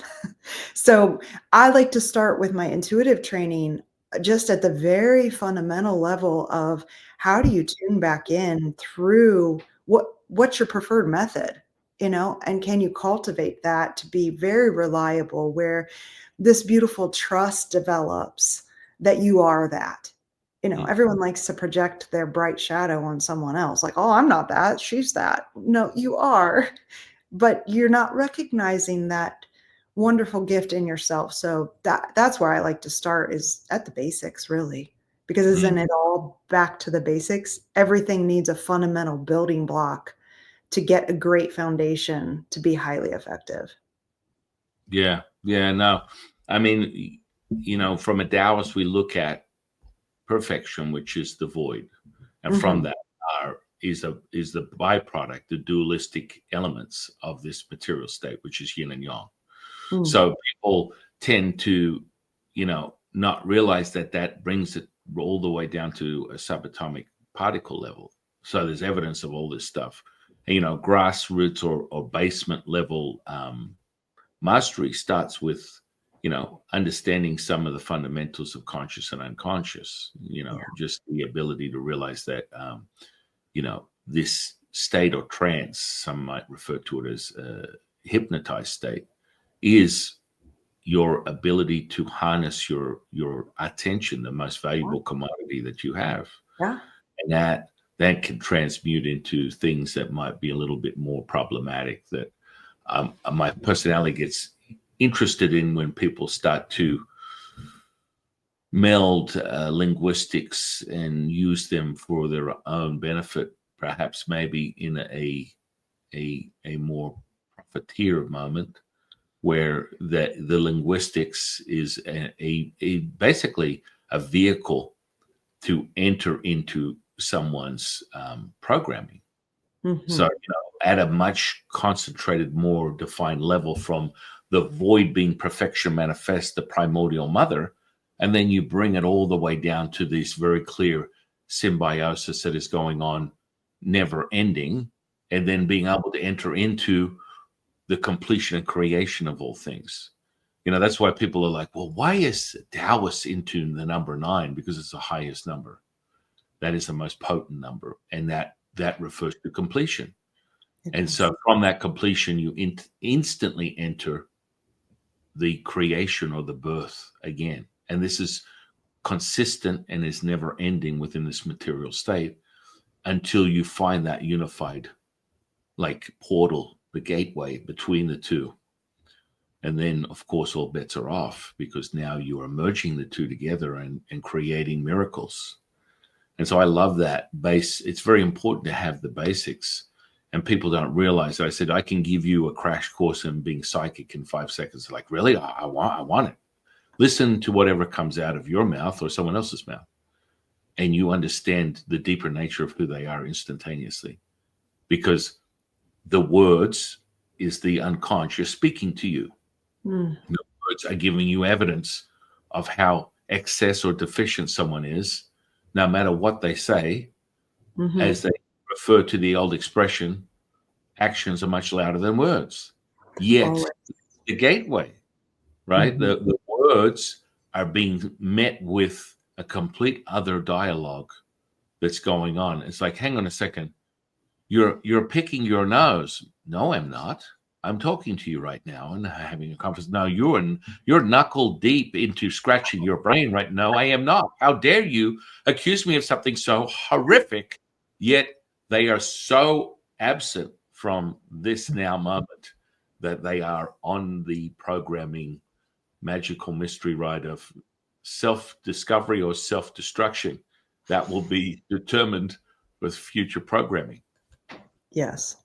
So I like to start with my intuitive training just at the very fundamental level of how do you tune back in through what's your preferred method, and can you cultivate that to be very reliable, where this beautiful trust develops that you are that. Mm. Everyone likes to project their bright shadow on someone else, like, oh, I'm not that, she's that. No, you are, but you're not recognizing that wonderful gift in yourself. So that's where I like to start, is at the basics, really, because Mm. isn't it all back to the basics? Everything needs a fundamental building block to get a great foundation to be highly effective. Yeah, yeah, no. I mean, from a Taoist, we look at perfection, which is the void, and from Mhm. that is the byproduct, the dualistic elements of this material state, which is yin and yang. Mm. So people tend to, not realize that that brings it all the way down to a subatomic particle level. So there's evidence of all this stuff. And, grassroots or basement level mastery starts with, understanding some of the fundamentals of conscious and unconscious, Yeah. just the ability to realize that, this state or trance, some might refer to it as a hypnotized state, is your ability to harness your attention, the most Yeah. valuable commodity that you have, Yeah. and that can transmute into things that might be a little bit more problematic. That my personality gets interested in when people start to meld linguistics and use them for their own benefit, perhaps maybe in a more profiteer moment, where the linguistics is a basically a vehicle to enter into someone's programming. So, Mhm. at a much concentrated, more defined level, from the void being perfection manifest, the primordial mother, and then you bring it all the way down to this very clear symbiosis that is going on, never ending, and then being able to enter into the completion and creation of all things. That's why people are like, well, why is Taoist into the number 9? Because it's the highest number. That is the most potent number. And that refers to completion. It And does. so from that completion, you instantly enter the creation or the birth again. And this is consistent and is never ending within this material state until you find that unified, like, portal, the gateway between the two. And then, of course, all bets are off, because now you are merging the two together and creating miracles. And so I love that base. It's very important to have the basics. And people don't realize that. I said, I can give you a crash course in being psychic in 5 seconds. They're like, really? I want it. Listen to whatever comes out of your mouth or someone else's mouth, and you understand the deeper nature of who they are instantaneously. Because the words is the unconscious speaking to you. Mm. The words are giving you evidence of how excess or deficient someone is, no matter what they say, as Mhm. they refer to the old expression, actions are much louder than words. Yet, Always. the gateway, right? Mhm. The words are being met with a complete other dialogue that's going on. It's like, hang on a second. You're picking your nose. No, I'm not. I'm talking to you right now and having a conversation. Now you're knuckle deep into scratching your brain right now. I am not. How dare you accuse me of something so horrific? Yet they are so absent from this now moment that they are on the programming magical mystery ride of self-discovery or self-destruction that will be determined with future programming. Yes.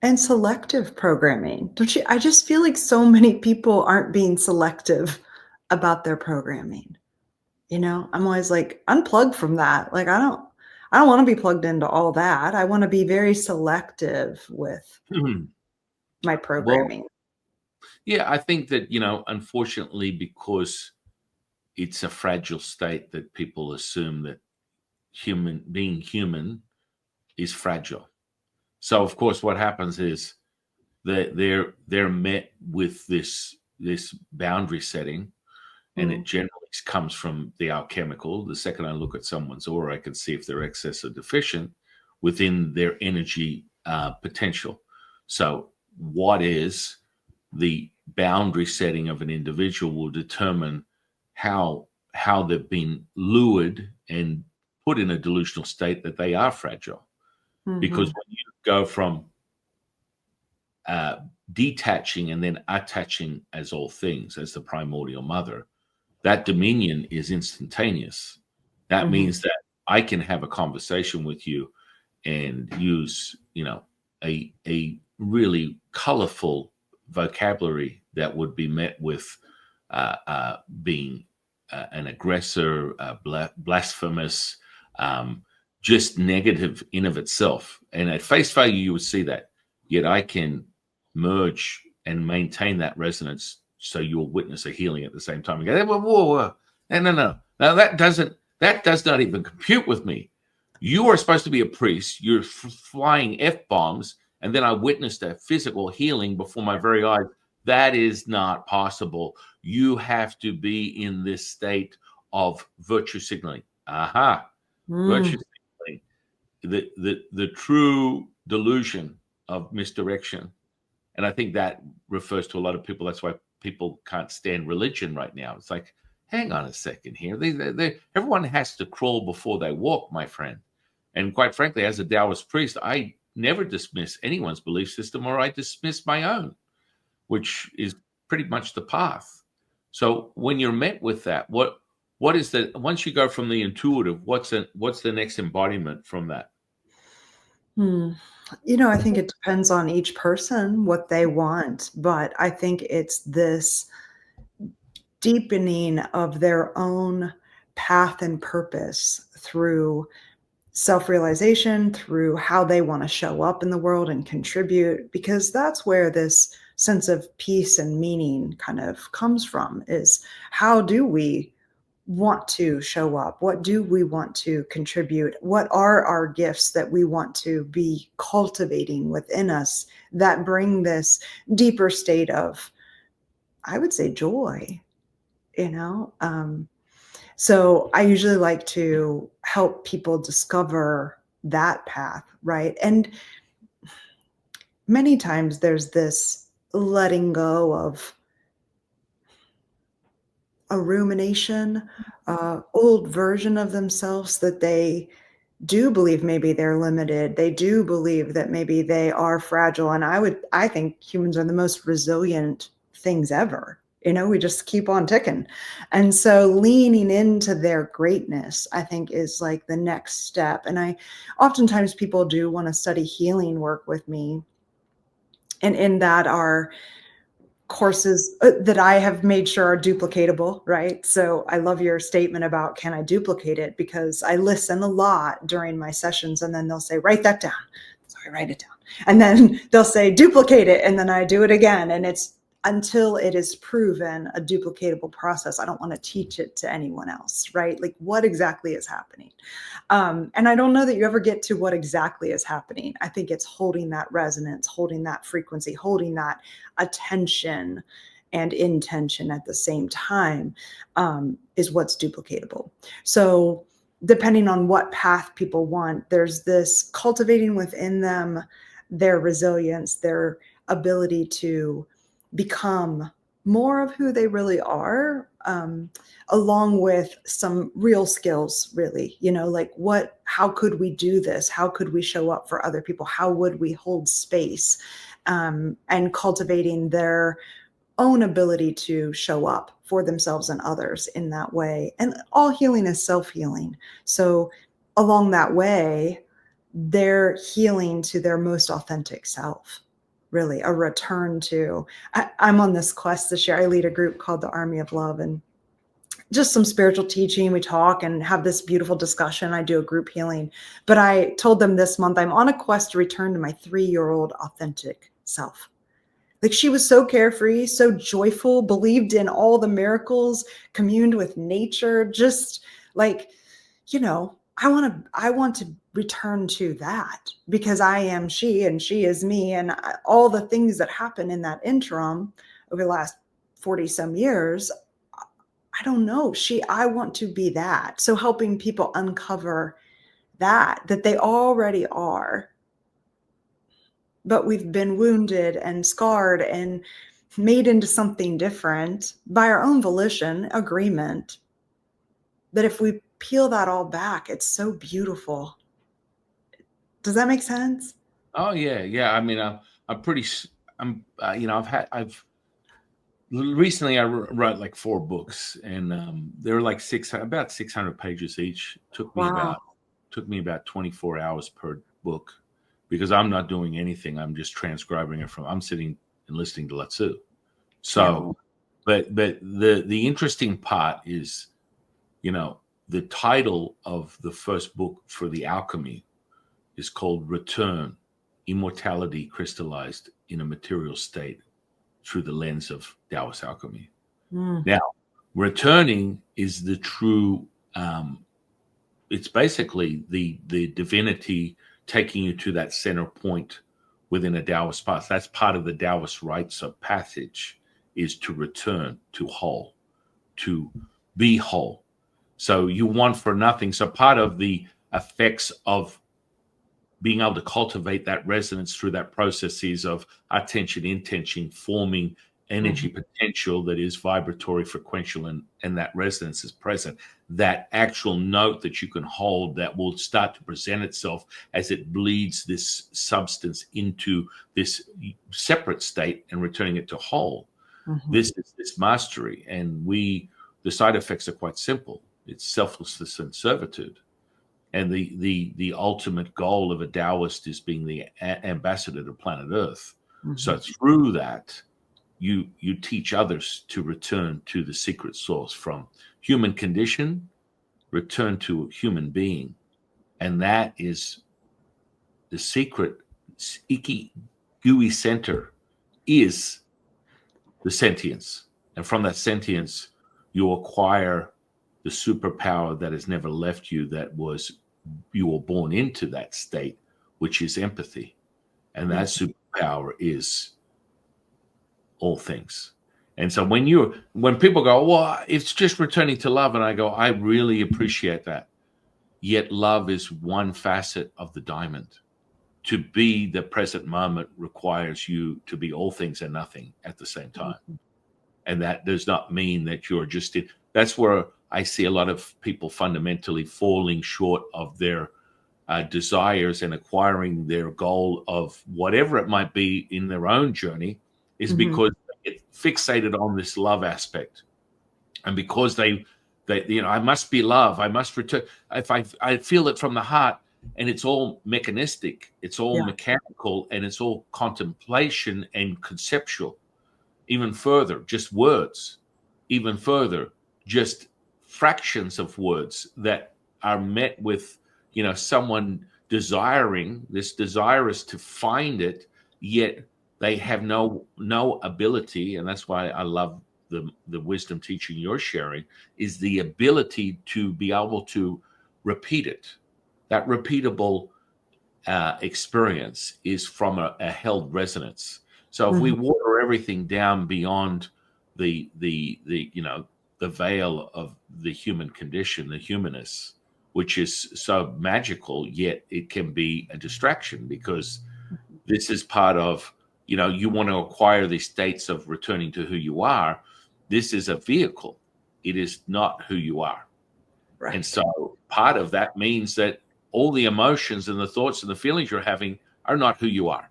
And selective programming. Don't you I just feel like so many people aren't being selective about their programming. I'm always like, unplug from that. Like I don't want to be plugged into all that. I want to be very selective with my Well, programming. yeah, I think that, unfortunately, because it's a fragile state, that people assume that being human is fragile. So of course what happens is that they're met with this boundary setting, and it Mm. generally comes from the alchemical. The second I look at someone's aura, I can see if they're excess or deficient within their energy potential. So what is the boundary setting of an individual will determine how they've been lured and put in a delusional state that they are fragile. Because Mhm. when you go from uh, detaching and then attaching as all things, as the primordial mother, that dominion is instantaneous. That Mhm. means that I can have a conversation with you and use, a really colorful vocabulary that would be met with being an aggressor, blasphemous, um, just negative in of itself. And at face value, you would see that. Yet I can merge and maintain that resonance, so you'll witness a healing at the same time. You go, whoa, whoa, whoa. No, no, no. Now that does not even compute with me. You are supposed to be a priest. You're flying F bombs, and then I witnessed a physical healing before my very eyes. That is not possible. You have to be in this state of virtue signaling. Aha, virtue Mm. signaling, the true delusion of misdirection. And I think that refers to a lot of people. That's why people can't stand religion right now. It's like, hang on a second here. Everyone has to crawl before they walk, my friend. And quite frankly, as a Taoist priest, I never dismiss anyone's belief system, or I dismiss my own, which is pretty much the path. So when you're met with that, what is the once you go from the intuitive, what's the next embodiment from that? Hmm. I think it depends on each person what they want, but I think it's this deepening of their own path and purpose through self-realization, through how they want to show up in the world and contribute, because that's where this sense of peace and meaning kind of comes from, is how do we want to show up? What do we want to contribute? What are our gifts that we want to be cultivating within us that bring this deeper state of, I would say, joy, you know? So I usually like to help people discover that path, right? And many times there's this letting go of a rumination, old version of themselves that they do believe maybe they're limited. They do believe that maybe they are fragile. And I think humans are the most resilient things ever. We just keep on ticking. And so leaning into their greatness, I think, is like the next step. And oftentimes people do want to study healing work with me. And in that are courses that I have made sure are duplicatable, right? So I love your statement about, can I duplicate it? Because I listen a lot during my sessions, and then they'll say, write that down. So I write it down. And then they'll say, duplicate it. And then I do it again. And it's until it is proven a duplicatable process. I don't want to teach it to anyone else, right? Like, what exactly is happening? And I don't know that you ever get to what exactly is happening. I think it's holding that resonance, holding that frequency, holding that attention and intention at the same time, is what's duplicatable. So depending on what path people want, there's this cultivating within them their resilience, their ability to become more of who they really are, along with some real skills, really, like how could we do this? How could we show up for other people? How would we hold space? And cultivating their own ability to show up for themselves and others in that way. And all healing is self-healing. So along that way, they're healing to their most authentic self, really a return to, I'm on this quest this year. I lead a group called the Army of Love, and just some spiritual teaching. We talk and have this beautiful discussion. I do a group healing, but I told them this month, I'm on a quest to return to my 3-year-old authentic self. Like, she was so carefree, so joyful, believed in all the miracles, communed with nature, just like, I want to return to that, because I am she and she is me, and all the things that happen in that interim over the last 40 some years, I don't know. I want to be that. So helping people uncover that they already are, but we've been wounded and scarred and made into something different by our own volition, agreement. But if we peel that all back, it's so beautiful. Does that make sense? Oh yeah, yeah. I mean, I'm pretty. I'm. I've had. I've recently I wrote like 4 books, and they were like about 600 pages each. Wow. Took me about 24 hours per book, because I'm not doing anything. I'm just transcribing it I'm sitting and listening to Latsu. So, Channel. but the interesting part is, the title of the first book for the alchemy is called Return: Immortality Crystallized in a Material State through the Lens of Taoist Alchemy. Mm. Now, returning is the true, it's basically the divinity taking you to that center point within a Taoist path. That's part of the Taoist rites of passage, is to return to whole, to be whole. So you want for nothing. So part of the effects of being able to cultivate that resonance through that processes of attention, intention, forming energy potential that is vibratory, frequential, and that resonance is present. That actual note that you can hold that will start to present itself as it bleeds this substance into this separate state and returning it to whole. This is this mastery. And the side effects are quite simple. It's selflessness and servitude. And the ultimate goal of a Taoist is being the ambassador to planet Earth. So through that, you teach others to return to the secret source, from human condition, return to human being. And that is the secret. Iki gooey center is the sentience. And from that sentience, you acquire the superpower that has never left you, you were born into that state, which is empathy. And that superpower is all things. And so when people go, well, it's just returning to love, and I go, I really appreciate that. Yet love is one facet of the diamond. To be the present moment requires you to be all things and nothing at the same time. And that does not mean that you're just that's where I see a lot of people fundamentally falling short of their desires and acquiring their goal of whatever it might be in their own journey, is because they get fixated on this love aspect. And because they I must be love, I must return. If I feel it from the heart, and it's all mechanistic, it's all mechanical, and it's all contemplation and conceptual. Even further, just words. Even further, just fractions of words that are met with, someone desirous to find it, yet they have no ability. And that's why I love the wisdom teaching you're sharing, is the ability to be able to repeat it. That repeatable experience is from a held resonance. So if we water everything down beyond the veil of the human condition, the humanness, which is so magical, yet it can be a distraction, because this is part of, you want to acquire these states of returning to who you are. This is a vehicle. It is not who you are. Right. And so part of that means that all the emotions and the thoughts and the feelings you're having are not who you are.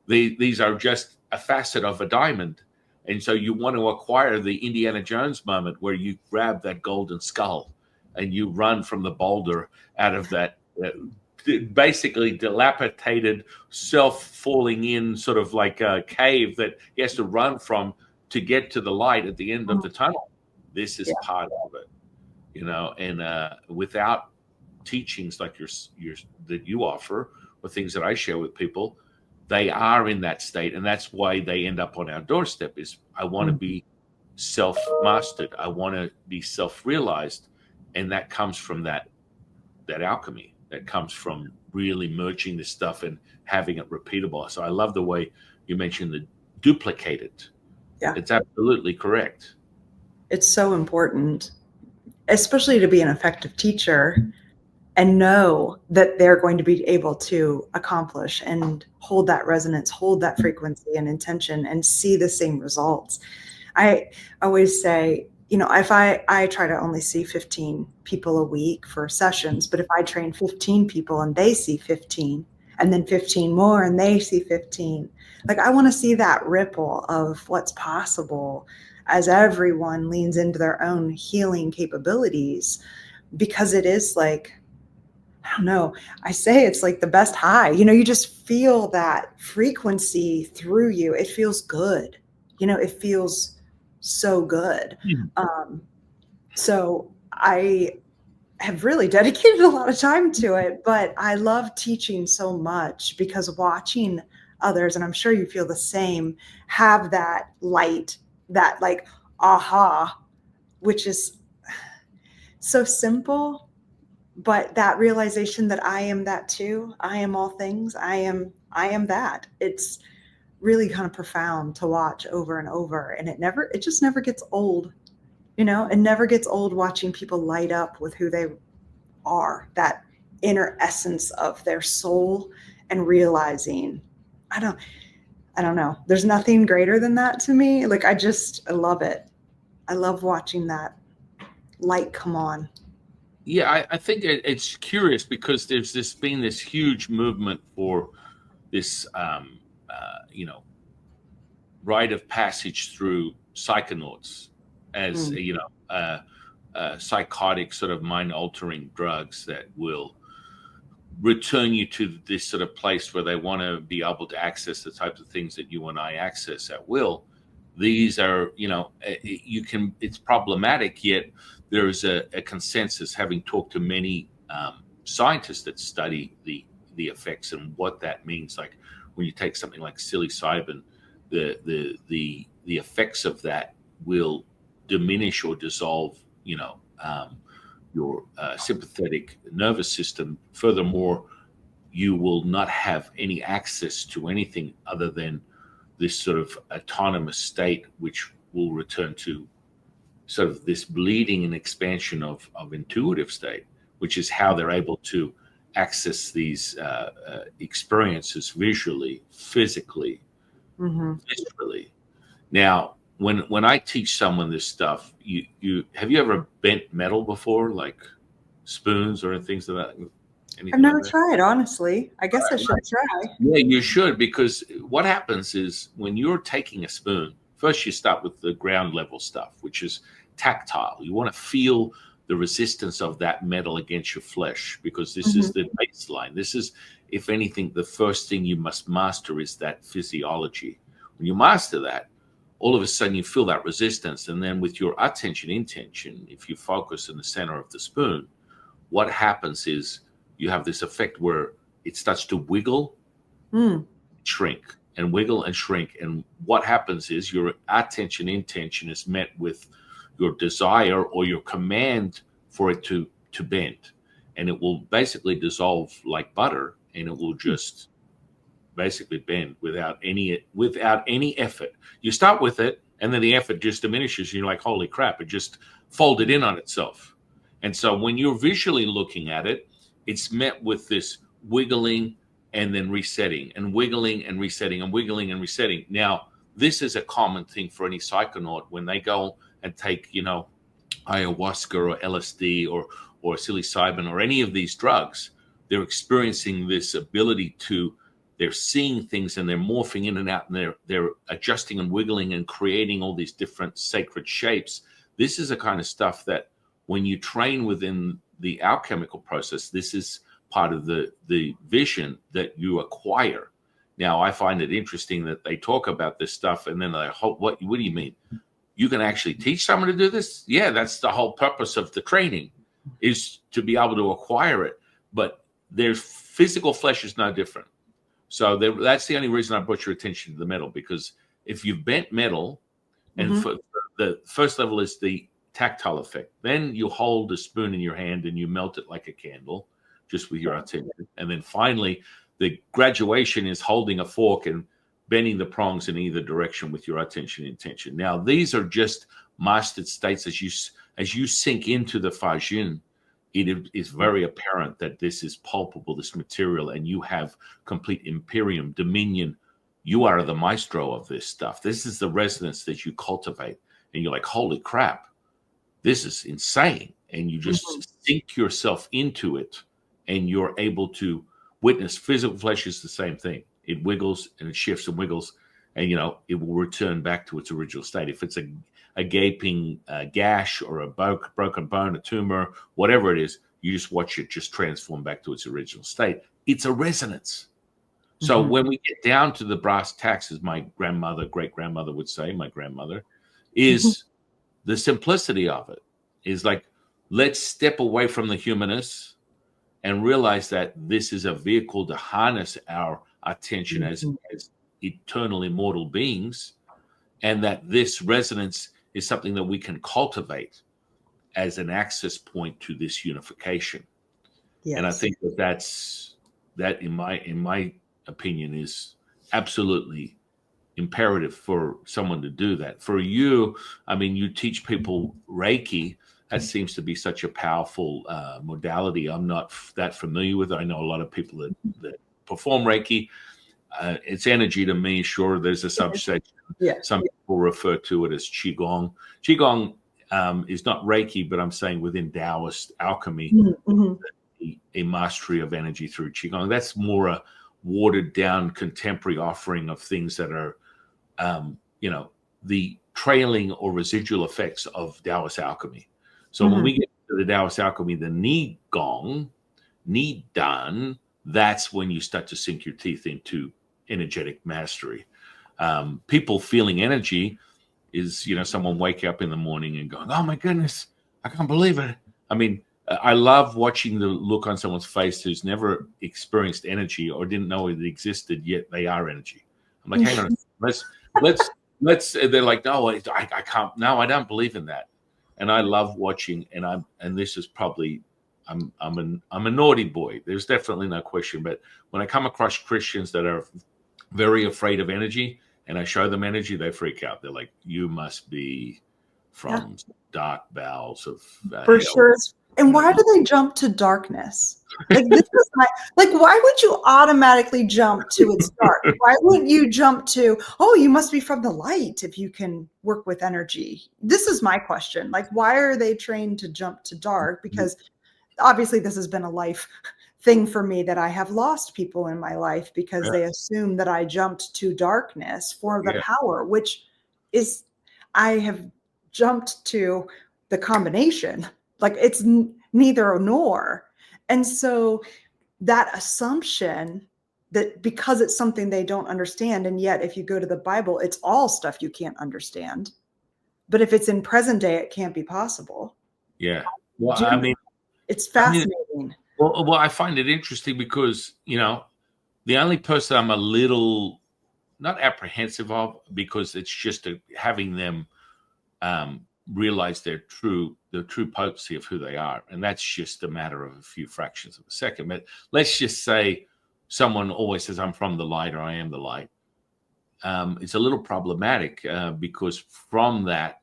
These are just a facet of a diamond. And so you want to acquire the Indiana Jones moment where you grab that golden skull and you run from the boulder out of that basically dilapidated, self-falling in sort of like a cave that he has to run from to get to the light at the end of the tunnel. This is part of it, and without teachings like that you offer, or things that I share with people, they are in that state, and that's why they end up on our doorstep. Is I want to be self-mastered, I want to be self-realized, and that comes from that alchemy. That comes from really merging this stuff and having it repeatable. So I love the way you mentioned the duplicate it. Yeah, it's absolutely correct. It's so important, especially to be an effective teacher and know that they're going to be able to accomplish and hold that resonance, hold that frequency and intention, and see the same results. I always say, if I try to only see 15 people a week for sessions, but if I train 15 people and they see 15, and then 15 more and they see 15. Like, I want to see that ripple of what's possible as everyone leans into their own healing capabilities, because it is like, I don't know, I say it's like the best high. You just feel that frequency through you. It feels good. It feels so good. Mhm. So I have really dedicated a lot of time to it, but I love teaching so much, because watching others, and I'm sure you feel the same, have that light, that like aha, which is so simple, but that realization that I am that too. I am all things. I am that. It's really kind of profound to watch over and over, and it just never gets old. It never gets old watching people light up with who they are, that inner essence of their soul, and realizing, I don't I don't know. There's nothing greater than that to me. Like, I love it. I love watching that light come on. Yeah, I think it's curious because there's been this huge movement for this, rite of passage through psychonauts as Mm. psychotic sort of mind altering drugs that will return you to this sort of place where they want to be able to access the types of things that you and I access at will. These are, it's problematic, yet there's a consensus, having talked to many scientists that study the effects and what that means. Like when you take something like psilocybin, the effects of that will diminish or dissolve, your sympathetic nervous system. Furthermore, you will not have any access to anything other than this sort of autonomous state, which will return to sort of this bleeding and expansion of intuitive state, which is how they're able to access these experiences visually, physically, Mm-hmm. viscerally. Now, when I teach someone this stuff, you have you ever bent metal before, like spoons or things of that, I've anything like never that? tried, honestly. I guess I should try. Yeah, you should, because what happens is when you're taking a spoon, first you start with the ground level stuff, which is tactile. You want to feel the resistance of that metal against your flesh, because this Mm-hmm. is the baseline. This is, if anything, the first thing you must master is that physiology. When you master that, all of a sudden you feel that resistance. And then with your attention intention, if you focus in the center of the spoon, what happens is you have this effect where it starts to wiggle, Mm. shrink, and wiggle and shrink. And what happens is your attention intention is met with your desire or your command for it to bend. And it will basically dissolve like butter, and it will just basically bend without any effort. You start with it, and then the effort just diminishes. And you're like, holy crap, it just folded in on itself. And so when you're visually looking at it, it's met with this wiggling and then resetting, and wiggling and resetting, and wiggling and resetting. Now, this is a common thing for any psychonaut when they go and take, ayahuasca or LSD or psilocybin or any of these drugs. They're experiencing this ability to, they're seeing things and they're morphing in and out, and they're adjusting and wiggling and creating all these different sacred shapes. This is the kind of stuff that when you train within the alchemical process, this is part of the vision that you acquire. Now, I find it interesting that they talk about this stuff and then they hope, what do you mean? You can actually teach someone to do this? Yeah, that's the whole purpose of the training, is to be able to acquire it. But their physical flesh is no different. So that's the only reason I brought your attention to the metal, because if you've bent metal, and Mm-hmm. for the first level is the tactile effect. Then you hold a spoon in your hand and you melt it like a candle, just with your attention. And then finally, the graduation is holding a fork and bending the prongs in either direction with your attention intention. Now, these are just mastered states. As you sink into the Fajin, it is very apparent that this is palpable, this material, and you have complete imperium, dominion. You are the maestro of this stuff. This is the resonance that you cultivate. And you're like, holy crap, this is insane. And you Mm-hmm. just sink yourself into it, and you're able to witness. Physical flesh is the same thing. It wiggles and it shifts and wiggles, and it will return back to its original state. If it's a gaping gash or a broken bone, a tumor, whatever it is, you just watch it just transform back to its original state. It's a resonance. So when we get down to the brass tacks, as my grandmother, great-grandmother would say, my grandmother, is the simplicity of it is like, let's step away from the humanness and realize that this is a vehicle to harness our attention as eternal, immortal beings, and that this resonance is something that we can cultivate as an access point to this unification. Yes. And I think that in my opinion is absolutely imperative for someone to do that. For you, I mean, you teach people Reiki. That seems to be such a powerful modality. I'm not that familiar with it. I know a lot of people that perform Reiki. It's energy to me. Sure, there's a subsection. Yeah. Some people refer to it as Qigong. Qigong is not Reiki, but I'm saying within Taoist alchemy, a mastery of energy through Qigong. That's more a watered down contemporary offering of things that are, the trailing or residual effects of Taoist alchemy. So when we get to the Taoist alchemy, the Ni Gong, Ni Dan, that's when you start to sink your teeth into energetic mastery. People feeling energy is, someone waking up in the morning and going, oh my goodness, I can't believe it. I mean, I love watching the look on someone's face who's never experienced energy or didn't know it existed, yet they are energy. I'm like, hang on, let's. They're like, no, I can't. No, I don't believe in that. And I love watching. And this is probably, I'm a naughty boy. There's definitely no question. But when I come across Christians that are very afraid of energy, and I show them energy, they freak out. They're like, you must be from dark bowels of for hell. Sure. And why do they jump to darkness? Like this is why would you automatically jump to it's dark? Why wouldn't you jump to, oh, you must be from the light if you can work with energy? This is my question. Like, why are they trained to jump to dark? Because obviously this has been a life thing for me that I have lost people in my life because they assume that I jumped to darkness for the power, which is, I have jumped to the combination. Like it's neither nor. And so that assumption that because it's something they don't understand, and yet if you go to the Bible, it's all stuff you can't understand. But if it's in present day, it can't be possible. Yeah. Well, I mean, it's fascinating. Well, I find it interesting because, the only person I'm a little not apprehensive of, because it's just having them realize the true potency of who they are. And that's just a matter of a few fractions of a second. But let's just say someone always says, I'm from the light or I am the light. It's a little problematic because from that,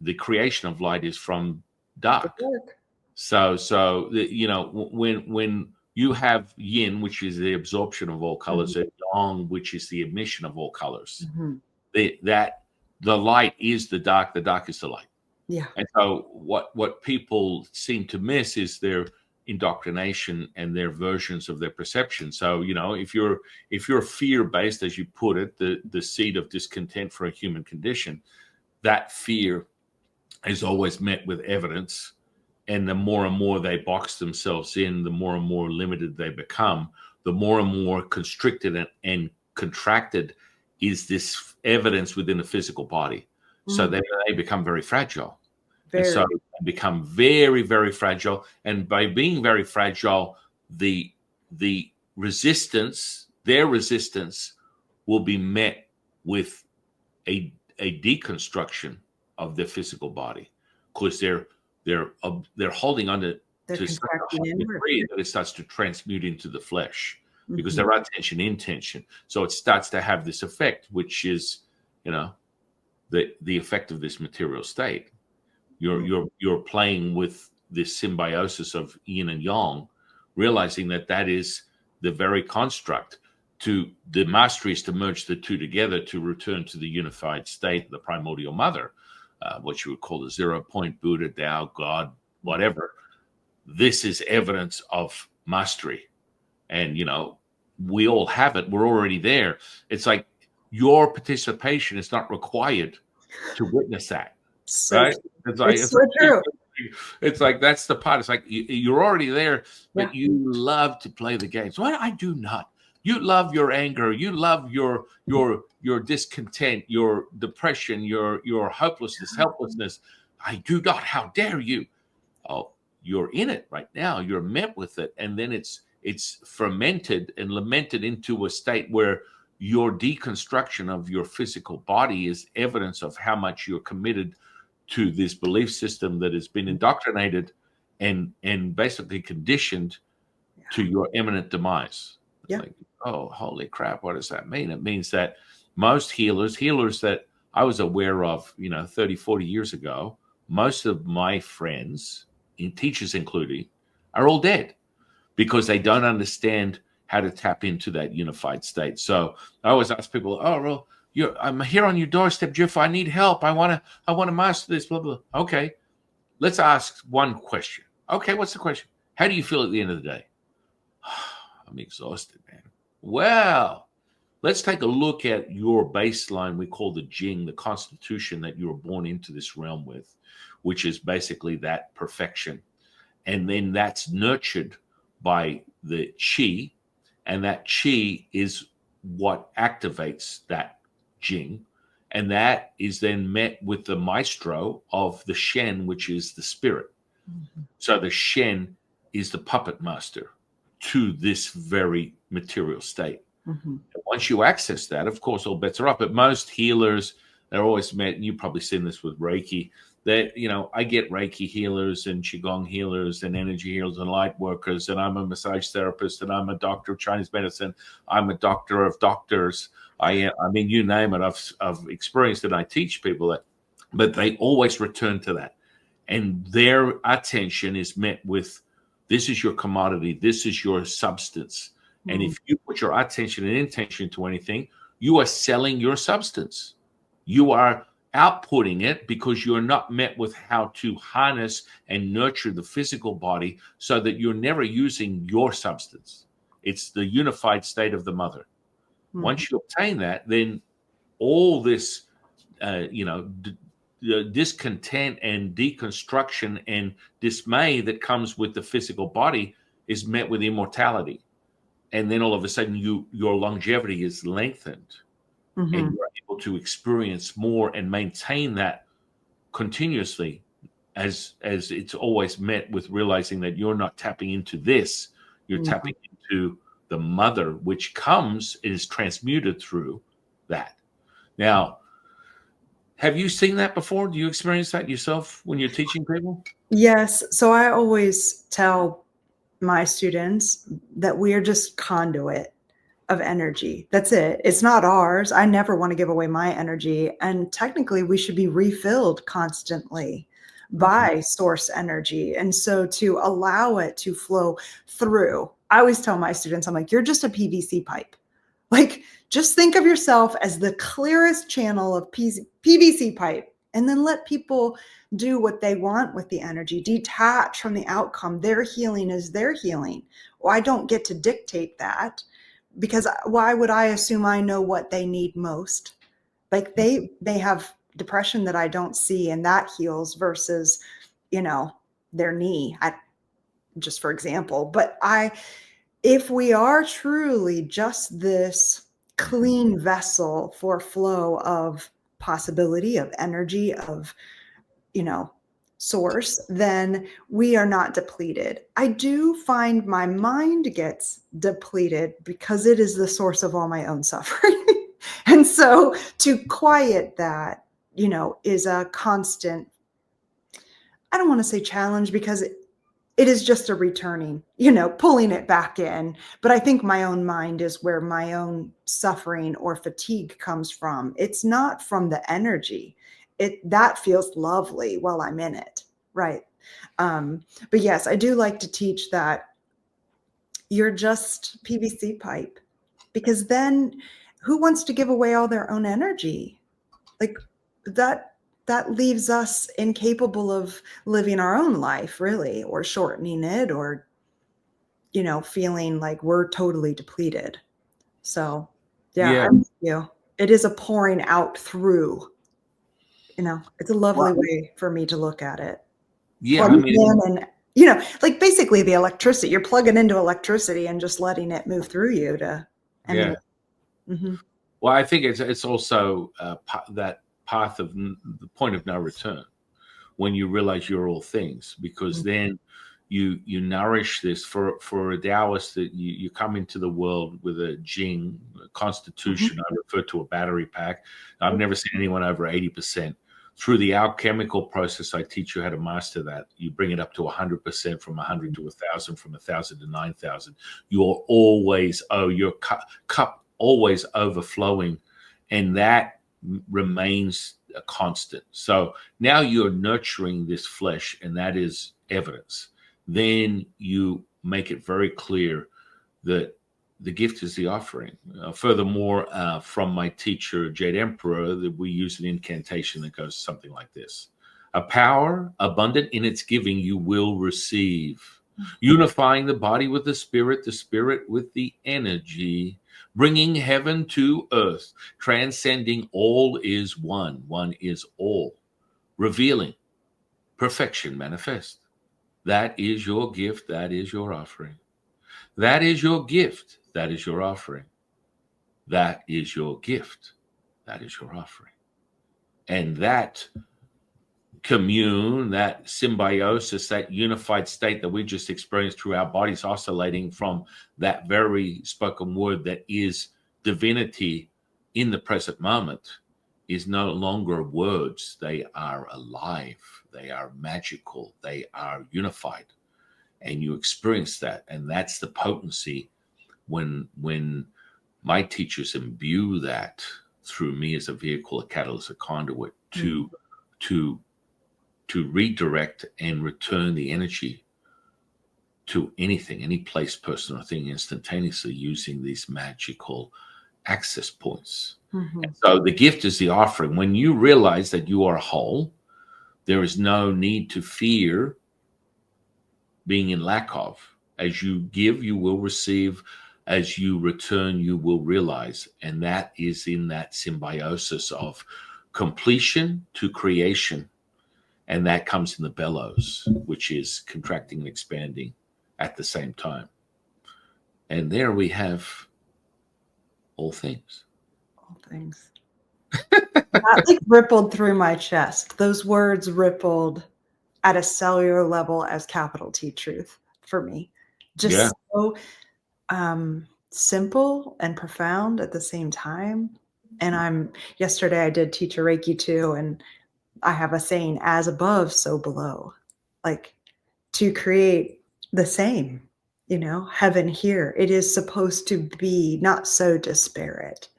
the creation of light is from dark. So when you have yin, which is the absorption of all colors, and yang, which is the emission of all colors, the light is the dark is the light. Yeah. And so what people seem to miss is their indoctrination and their versions of their perception. So, if you're fear-based, as you put it, the seed of discontent for a human condition, that fear is always met with evidence. And the more and more they box themselves in, the more and more limited they become, the more and more constricted and contracted is this evidence within the physical body. So they become very fragile. And so they become very, very fragile. And by being very fragile, the resistance, their resistance will be met with a deconstruction of their physical body, because they're holding on to free, that it starts to transmute into the flesh, because there are tension in tension. So it starts to have this effect, which is, the effect of this material state. You're playing with this symbiosis of yin and yang, realizing that is the very construct. To the mastery is to merge the two together to return to the unified state, the primordial mother, what you would call the 0 point Buddha, Tao, God, whatever. This is evidence of mastery. And, we all have it. We're already there. It's like your participation is not required to witness that, So right? true. It's like, It's so true. it's like that's the part. It's like you're already there, Yeah. but you love to play the games. What I do not. You love your anger. You love your discontent, your depression, your hopelessness, helplessness. I do not. How dare you? Oh, you're in it right now. You're met with it, and then it's fermented and lamented into a state where your deconstruction of your physical body is evidence of how much you're committed to this belief system that has been indoctrinated and basically conditioned to your imminent demise. It's Yeah. like, oh, holy crap, what does that mean? It means that most healers that I was aware of, 30, 40 years ago, most of my friends, teachers including, are all dead because they don't understand how to tap into that unified state. So I always ask people, oh, well, I'm here on your doorstep, Jeff. I need help. I want to master this, blah, blah. Okay. Let's ask one question. Okay. What's the question? How do you feel at the end of the day? I'm exhausted, man. Well, let's take a look at your baseline we call the Jing, the constitution that you were born into this realm with, which is basically that perfection. And then that's nurtured by the Qi, and that Qi is what activates that Jing. And that is then met with the maestro of the Shen, which is the spirit. Mm-hmm. So the Shen is the puppet master to this very material state. Mm-hmm. Once you access that, of course, all bets are up. But most healers, they're always met, and you've probably seen this with Reiki, that, I get Reiki healers and Qigong healers and energy healers and light workers, and I'm a massage therapist, and I'm a doctor of Chinese medicine. I'm a doctor of doctors. I mean, you name it. I've experienced it. I teach people that, but they always return to that. And their attention is met with, this is your commodity, this is your substance. And if you put your attention and intention to anything, you are selling your substance. You are outputting it because you're not met with how to harness and nurture the physical body so that you're never using your substance. It's the unified state of the mother. Mm-hmm. Once you obtain that, then all this, discontent and deconstruction and dismay that comes with the physical body is met with immortality. And then all of a sudden your longevity is lengthened, Mm-hmm. and you're able to experience more and maintain that continuously, as it's always met with realizing that you're not tapping into this, you're Mm-hmm. tapping into the mother, which is transmuted through that. Now, have you seen that before? Do you experience that yourself when you're teaching people? Yes. So I always tell my students that we are just conduit of energy. That's it. It's not ours. I never want to give away my energy. And technically, we should be refilled constantly by source energy. And so to allow it to flow through, I always tell my students, I'm like, you're just a PVC pipe. Like, just think of yourself as the clearest channel of PVC pipe, and then let people do what they want with the energy, detach from the outcome. Their healing is their healing. Well, I don't get to dictate that, because why would I assume I know what they need most? Like, they have depression that I don't see, and that heals versus, their knee, just for example. But if we are truly just this clean vessel for flow of possibility, of energy, of, source, then we are not depleted. I do find my mind gets depleted because it is the source of all my own suffering. And so to quiet that, is a constant, I don't want to say challenge, because it is just a returning, pulling it back in. But I think my own mind is where my own suffering or fatigue comes from. It's not from the energy. That feels lovely while I'm in it. Right. But yes, I do like to teach that you're just PVC pipe, because then who wants to give away all their own energy? Like, that leaves us incapable of living our own life, really, or shortening it, or feeling like we're totally depleted. So yeah, Yeah. I'm with you. It is a pouring out through, it's a lovely Well, way for me to look at it. yeah. I Plugging mean, in and, like basically the electricity, you're plugging into electricity and just letting it move through you to yeah. emanate. Mhm. Well, I think it's also that path of the point of no return when you realize you're all things, because Mhm. then you nourish this for a Taoist, that you come into the world with a Jing, a constitution. I refer to a battery pack. I've never seen anyone over 80%. Through the alchemical process, I teach you how to master that. You bring it up to 100%, from 100 to 1,000, from 1,000 to 9,000. You're always, your cup always overflowing, and that remains a constant. So now you're nurturing this flesh, and that is evidence. Then you make it very clear that the gift is the offering. Furthermore, from my teacher, Jade Emperor, that we use an incantation that goes something like this: a power abundant in its giving you will receive, unifying the body with the spirit with the energy, bringing heaven to earth, transcending all is one is all, revealing perfection manifest. That is your gift, that is your offering. That is your gift, that is your offering. That is your gift, that is your offering. And that commune, that symbiosis, that unified state that we just experienced through our bodies, oscillating from that very spoken word that is divinity in the present moment, is no longer words. They are alive, they are magical, they are unified. And you experience that. And that's the potency when my teachers imbue that through me as a vehicle, a catalyst, a conduit to redirect and return the energy to anything, any place, person, or thing instantaneously, using these magical access points. Mhm. So the gift is the offering. When you realize that you are whole, there is no need to fear being in lack of. As you give, you will receive. As you return, you will realize. And that is in that symbiosis of completion to creation. And that comes in the bellows, which is contracting and expanding at the same time. And there we have all things. All things. That like rippled through my chest. Those words rippled at a cellular level as capital T truth for me. Yeah. Just so simple and profound at the same time. And yesterday I did teach a Reiki too, and I have a saying, as above, so below, like to create the same, heaven here. It is supposed to be not so disparate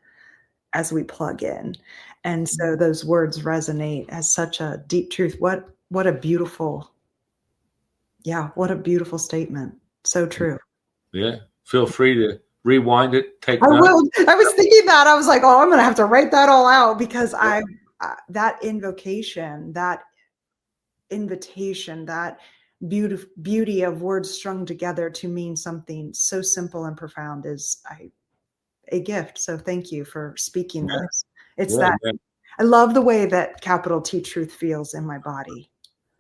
as we plug in. And so those words resonate as such a deep truth. What a beautiful, what a beautiful statement. So true. Yeah. Feel free to rewind it, take I notes. will. I was thinking that. I was like, oh, I'm going to have to write that all out because that invocation, that invitation, that beauty of words strung together to mean something so simple and profound is a gift. So thank you for speaking Yeah. this. It's Yeah, that yeah. I love the way that capital T truth feels in my body.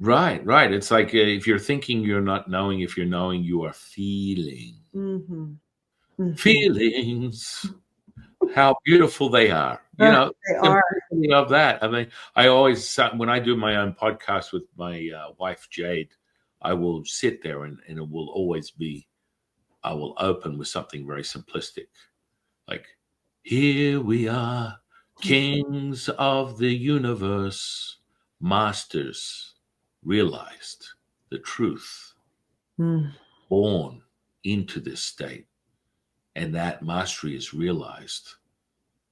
Right, right. It's like if you're thinking, you're not knowing. If you're knowing, you are feeling. Mm-hmm. Mm-hmm. Feelings, how beautiful they are. They are. Simplicity of that. I mean, I always, when I do my own podcast with my wife, Jade, I will sit there and it will always be, I will open with something very simplistic. Like, here we are, kings of the universe, masters, realized the truth, Mm. born into this state. And that mastery is realized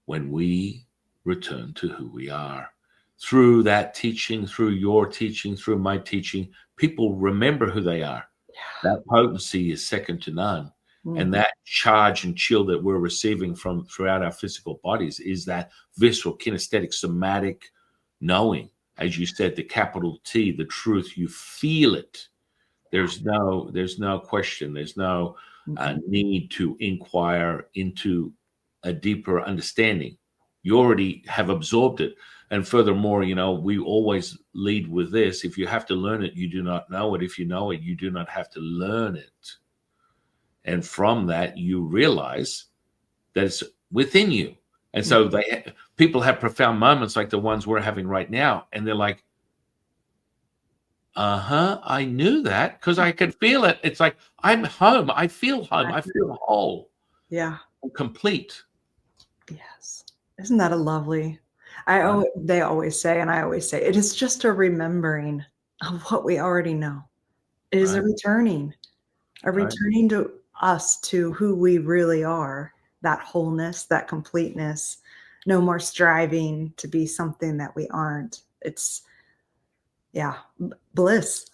when we return to who we are. Through that teaching, through your teaching, through my teaching, people remember who they are. That potency is second to none. And Mm. that charge and chill that we're receiving from throughout our physical bodies is that visceral, kinesthetic, somatic knowing. As you said, the capital T, the truth, you feel it. There's no question. There's no need to inquire into a deeper understanding. You already have absorbed it. And furthermore, we always lead with this. If you have to learn it, you do not know it. If you know it, you do not have to learn it. And from that, you realize that it's within you. And so people have profound moments like the ones we're having right now. And they're like, I knew that because I could feel it. It's like, I'm home. I feel home. I feel whole. Yeah. I'm complete. Yes. Isn't that a lovely? They always say, and I always say, it is just a remembering of what we already know. It is a returning to us, to who we really are, that wholeness, that completeness, no more striving to be something that we aren't. It's, bliss.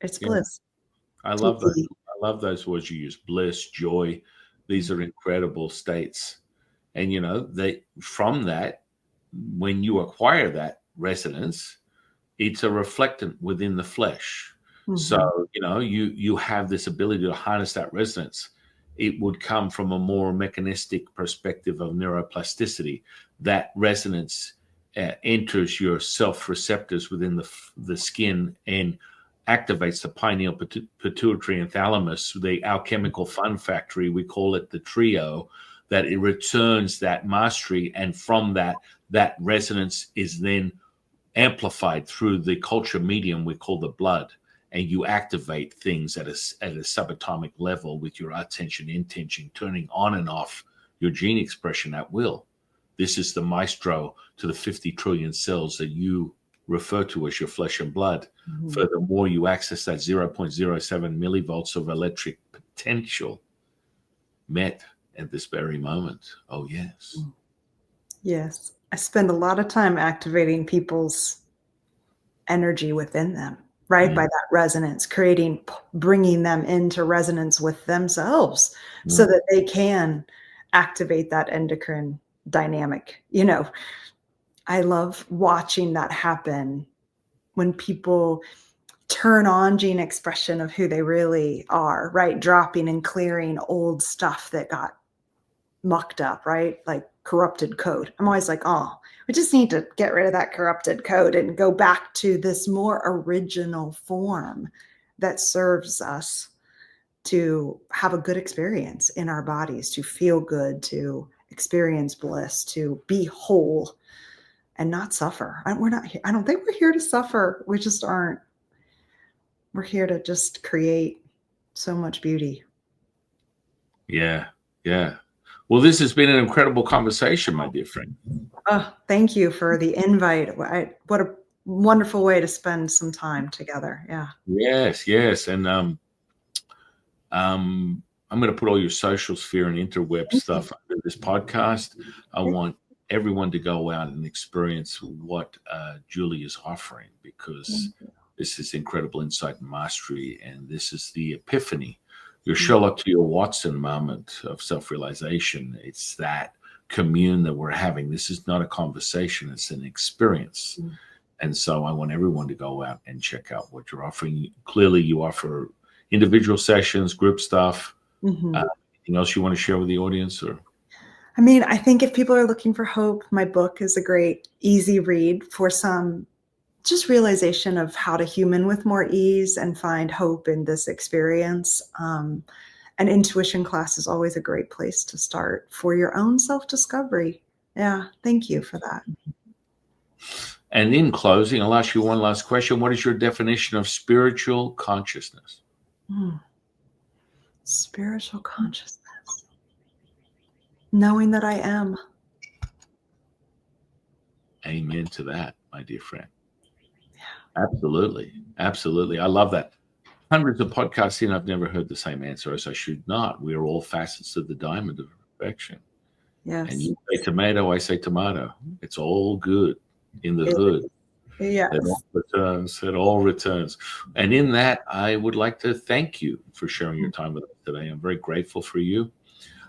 It's bliss. I love those. I love those words you use: bliss, joy. These are incredible states. And from that, when you acquire that resonance, it's a reflectant within the flesh. So you have this ability to harness that resonance. It would come from a more mechanistic perspective of neuroplasticity. That resonance enters your self receptors within the skin and activates the pineal, pituitary, and thalamus, the alchemical fun factory. We call it the trio. That it returns that mastery, and from that resonance is then amplified through the culture medium we call the blood, and you activate things at a subatomic level with your attention intention, turning on and off your gene expression at will. This is the maestro to the 50 trillion cells that you refer to as your flesh and blood. Furthermore, you access that 0.07 millivolts of electric potential met at this very moment. Oh, yes. Yes. I spend a lot of time activating people's energy within them, right? By that resonance, bringing them into resonance with themselves so that they can activate that endocrine dynamic. I love watching that happen when people turn on gene expression of who they really are, right? Dropping and clearing old stuff that got mucked up, right? Like corrupted code. I'm always like, we just need to get rid of that corrupted code and go back to this more original form that serves us to have a good experience in our bodies, to feel good, to experience bliss, to be whole and not suffer. I don't think we're here to suffer. We just aren't. We're here to just create so much beauty. Yeah. Well, this has been an incredible conversation, my dear friend. Oh, thank you for the invite. What a wonderful way to spend some time together. Yeah. Yes. And I'm going to put all your social sphere and interweb stuff under this podcast. I want everyone to go out and experience what Julie is offering, because this is incredible insight and mastery. And this is the epiphany, your Sherlock to your Watson moment of self-realization. It's that commune that we're having. This is not a conversation, it's an experience. And so I want everyone to go out and check out what you're offering. Clearly you offer individual sessions, group stuff. Anything else you want to share with the audience? Or I think if people are looking for hope, my book is a great easy read for some just realization of how to human with more ease and find hope in this experience. An intuition class is always a great place to start for your own self-discovery. Yeah, thank you for that. And in closing, I'll ask you one last question. What is your definition of spiritual consciousness? Spiritual consciousness. Knowing that I am. Amen to that, my dear friend. Absolutely. I love that. Hundreds of podcasts in, I've never heard the same answer as I should not. We are all facets of the diamond of perfection. Yes. And you say tomato, I say tomato. It's all good in the hood. Yes. It all returns. And in that, I would like to thank you for sharing your time with us today. I'm very grateful for you.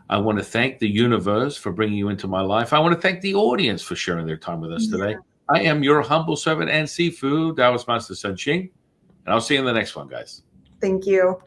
I want to thank the universe for bringing you into my life. I want to thank the audience for sharing their time with us today. I am your humble servant and seafood, Taoist Master San Qing, and I'll see you in the next one, guys. Thank you.